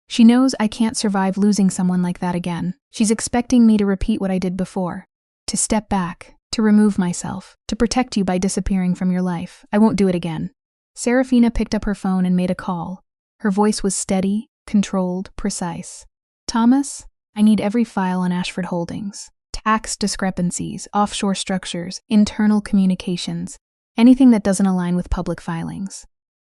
She knows I can't survive losing someone like that again. She's expecting me to repeat what I did before. To step back, to remove myself, to protect you by disappearing from your life. I won't do it again. Serafina picked up her phone and made a call. Her voice was steady, controlled, precise. Thomas, I need every file on Ashford Holdings. Tax discrepancies, offshore structures, internal communications, anything that doesn't align with public filings.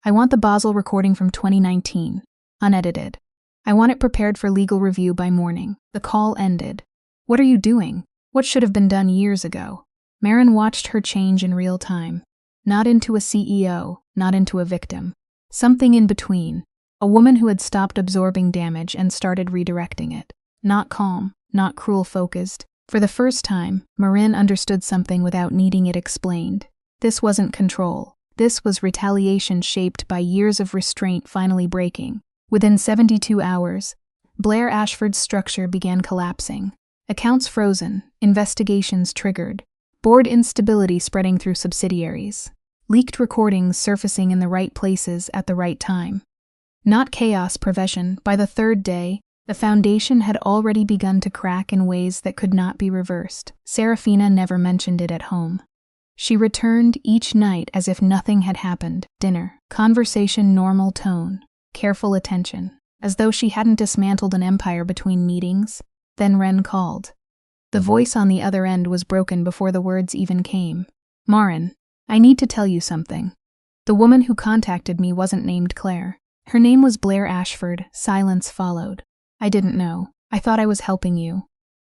I want the Basel recording from 2019, unedited. I want it prepared for legal review by morning. The call ended. What are you doing? What should have been done years ago? Marin watched her change in real time. Not into a CEO, not into a victim. Something in between. A woman who had stopped absorbing damage and started redirecting it. Not calm, not cruel-focused. For the first time, Marin understood something without needing it explained. This wasn't control. This was retaliation shaped by years of restraint finally breaking. Within 72 hours, Blair Ashford's structure began collapsing. Accounts frozen, investigations triggered, board instability spreading through subsidiaries, leaked recordings surfacing in the right places at the right time. Not chaos prevention, by the third day, the foundation had already begun to crack in ways that could not be reversed. Serafina never mentioned it at home. She returned each night as if nothing had happened. Dinner, conversation, normal tone, careful attention, as though she hadn't dismantled an empire between meetings. Then Wren called. The voice on the other end was broken before the words even came. Marin, I need to tell you something. The woman who contacted me wasn't named Claire. Her name was Blair Ashford. Silence followed. I didn't know. I thought I was helping you.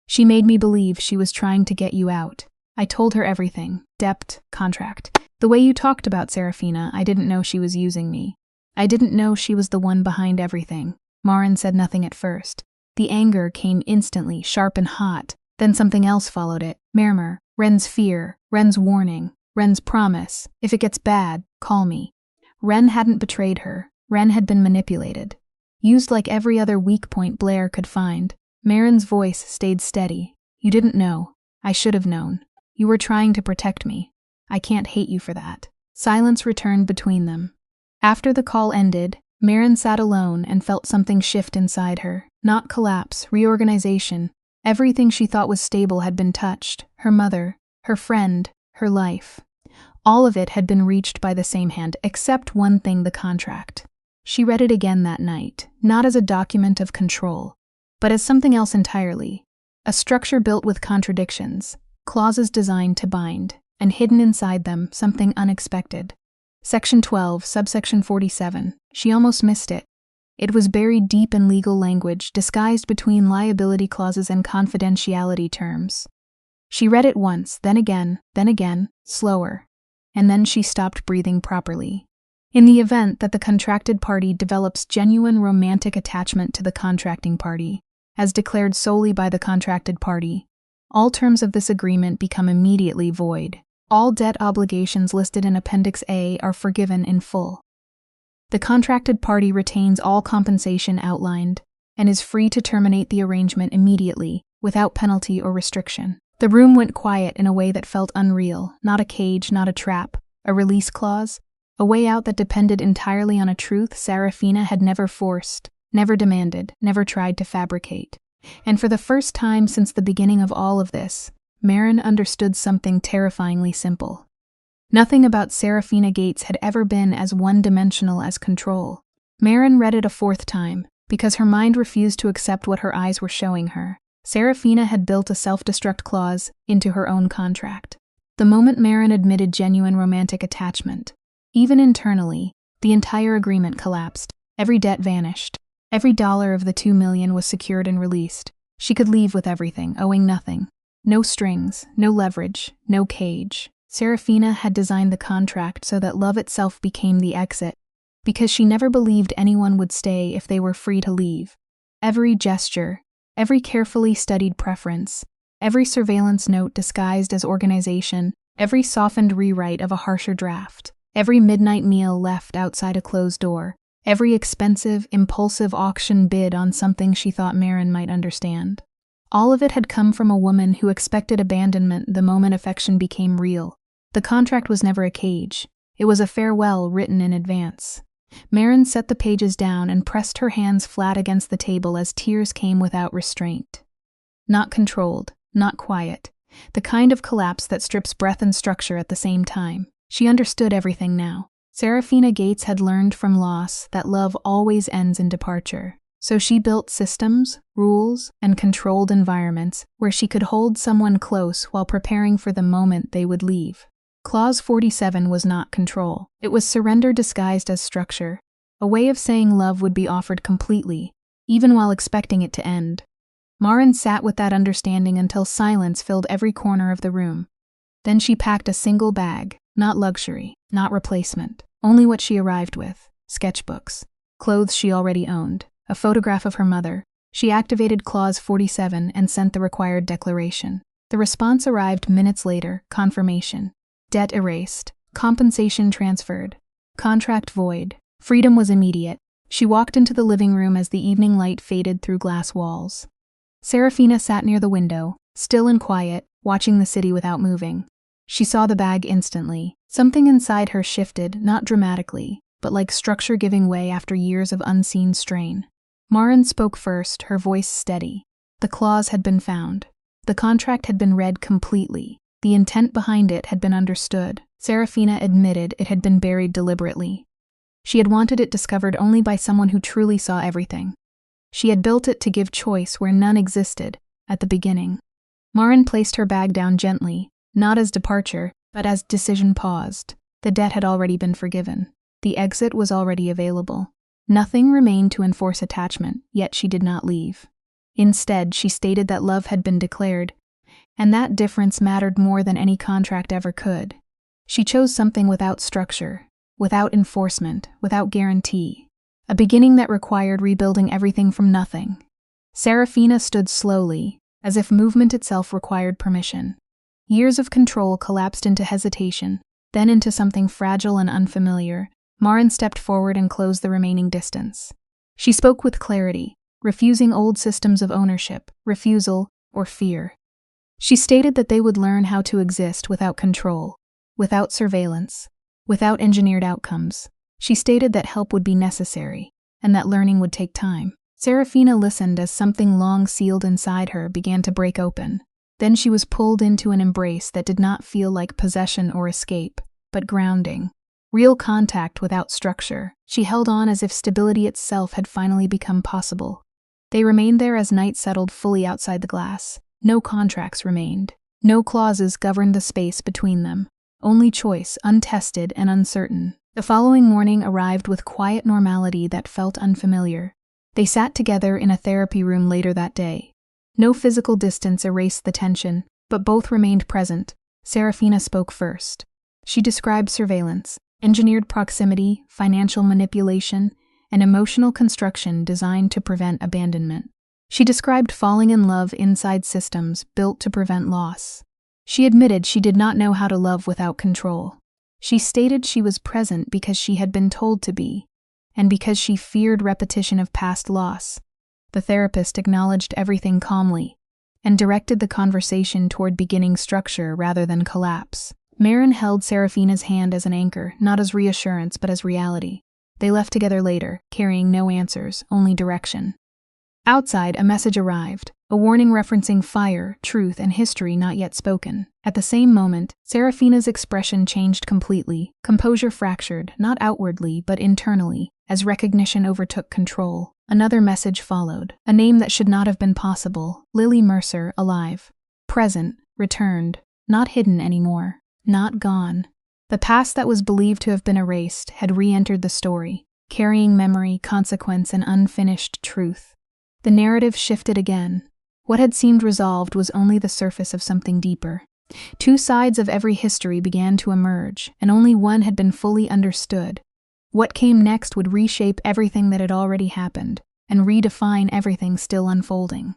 She made me believe she was trying to get you out. I told her everything. Debt, contract. The way you talked about Serafina, I didn't know she was using me. I didn't know she was the one behind everything. Marin said nothing at first. The anger came instantly, sharp and hot. Then something else followed it. Murmur, Wren's fear, Wren's warning, Wren's promise. If it gets bad, call me. Wren hadn't betrayed her. Wren had been manipulated. Used like every other weak point Blair could find. Marin's voice stayed steady. You didn't know. I should have known. You were trying to protect me. I can't hate you for that. Silence returned between them. After the call ended, Marin sat alone and felt something shift inside her. Not collapse, reorganization. Everything she thought was stable had been touched. Her mother, her friend, her life. All of it had been reached by the same hand, except one thing: the contract. She read it again that night, not as a document of control, but as something else entirely. A structure built with contradictions, clauses designed to bind, and hidden inside them something unexpected. Section 12, subsection 47. She almost missed it. It was buried deep in legal language, disguised between liability clauses and confidentiality terms. She read it once, then again, slower, and then she stopped breathing properly. In the event that the contracted party develops genuine romantic attachment to the contracting party, as declared solely by the contracted party, all terms of this agreement become immediately void. All debt obligations listed in Appendix A are forgiven in full. The contracted party retains all compensation outlined and is free to terminate the arrangement immediately, without penalty or restriction. The room went quiet in a way that felt unreal, not a cage, not a trap, a release clause, a way out that depended entirely on a truth Serafina had never forced, never demanded, never tried to fabricate. And for the first time since the beginning of all of this, Marin understood something terrifyingly simple. Nothing about Serafina Gates had ever been as one-dimensional as control. Marin read it a fourth time, because her mind refused to accept what her eyes were showing her. Serafina had built a self-destruct clause into her own contract. The moment Marin admitted genuine romantic attachment, even internally, the entire agreement collapsed. Every debt vanished. Every dollar of the $2 million was secured and released. She could leave with everything, owing nothing. No strings, no leverage, no cage. Serafina had designed the contract so that love itself became the exit, because she never believed anyone would stay if they were free to leave. Every gesture, every carefully studied preference, every surveillance note disguised as organization, every softened rewrite of a harsher draft, every midnight meal left outside a closed door, every expensive, impulsive auction bid on something she thought Marin might understand. All of it had come from a woman who expected abandonment the moment affection became real. The contract was never a cage. It was a farewell written in advance. Marin set the pages down and pressed her hands flat against the table as tears came without restraint. Not controlled, not quiet. The kind of collapse that strips breath and structure at the same time. She understood everything now. Serafina Gates had learned from loss that love always ends in departure. So she built systems, rules, and controlled environments where she could hold someone close while preparing for the moment they would leave. Clause 47 was not control. It was surrender disguised as structure, a way of saying love would be offered completely, even while expecting it to end. Marin sat with that understanding until silence filled every corner of the room. Then she packed a single bag, not luxury, not replacement, only what she arrived with: sketchbooks, clothes she already owned, a photograph of her mother. She activated Clause 47 and sent the required declaration. The response arrived minutes later: confirmation. Debt erased. Compensation transferred. Contract void. Freedom was immediate. She walked into the living room as the evening light faded through glass walls. Serafina sat near the window, still and quiet, watching the city without moving. She saw the bag instantly. Something inside her shifted, not dramatically, but like structure giving way after years of unseen strain. Marin spoke first, her voice steady. The clause had been found. The contract had been read completely. The intent behind it had been understood. Serafina admitted it had been buried deliberately. She had wanted it discovered only by someone who truly saw everything. She had built it to give choice where none existed, at the beginning. Marin placed her bag down gently, not as departure, but as decision paused. The debt had already been forgiven. The exit was already available. Nothing remained to enforce attachment, yet she did not leave. Instead, she stated that love had been declared, and that difference mattered more than any contract ever could. She chose something without structure, without enforcement, without guarantee. A beginning that required rebuilding everything from nothing. Serafina stood slowly, as if movement itself required permission. Years of control collapsed into hesitation, then into something fragile and unfamiliar. Marin stepped forward and closed the remaining distance. She spoke with clarity, refusing old systems of ownership, refusal, or fear. She stated that they would learn how to exist without control, without surveillance, without engineered outcomes. She stated that help would be necessary, and that learning would take time. Serafina listened as something long sealed inside her began to break open. Then she was pulled into an embrace that did not feel like possession or escape, but grounding. real contact without structure. She held on as if stability itself had finally become possible. They remained there as night settled fully outside the glass. No contracts remained. No clauses governed the space between them. Only choice, untested and uncertain. The following morning arrived with quiet normality that felt unfamiliar. They sat together in a therapy room later that day. No physical distance erased the tension, but both remained present. Serafina spoke first. She described surveillance, engineered proximity, financial manipulation, and emotional construction designed to prevent abandonment. She described falling in love inside systems built to prevent loss. She admitted she did not know how to love without control. She stated she was present because she had been told to be, and because she feared repetition of past loss. The therapist acknowledged everything calmly and directed the conversation toward beginning structure rather than collapse. Marin held Serafina's hand as an anchor, not as reassurance but as reality. They left together later, carrying no answers, only direction. Outside, a message arrived, a warning referencing fire, truth, and history not yet spoken. At the same moment, Serafina's expression changed completely, composure fractured, not outwardly but internally, as recognition overtook control. Another message followed, a name that should not have been possible: Lily Mercer, alive, present, returned, not hidden anymore, not gone. The past that was believed to have been erased had re-entered the story, carrying memory, consequence, and unfinished truth. The narrative shifted again. What had seemed resolved was only the surface of something deeper. Two sides of every history began to emerge, and only one had been fully understood. What came next would reshape everything that had already happened, and redefine everything still unfolding.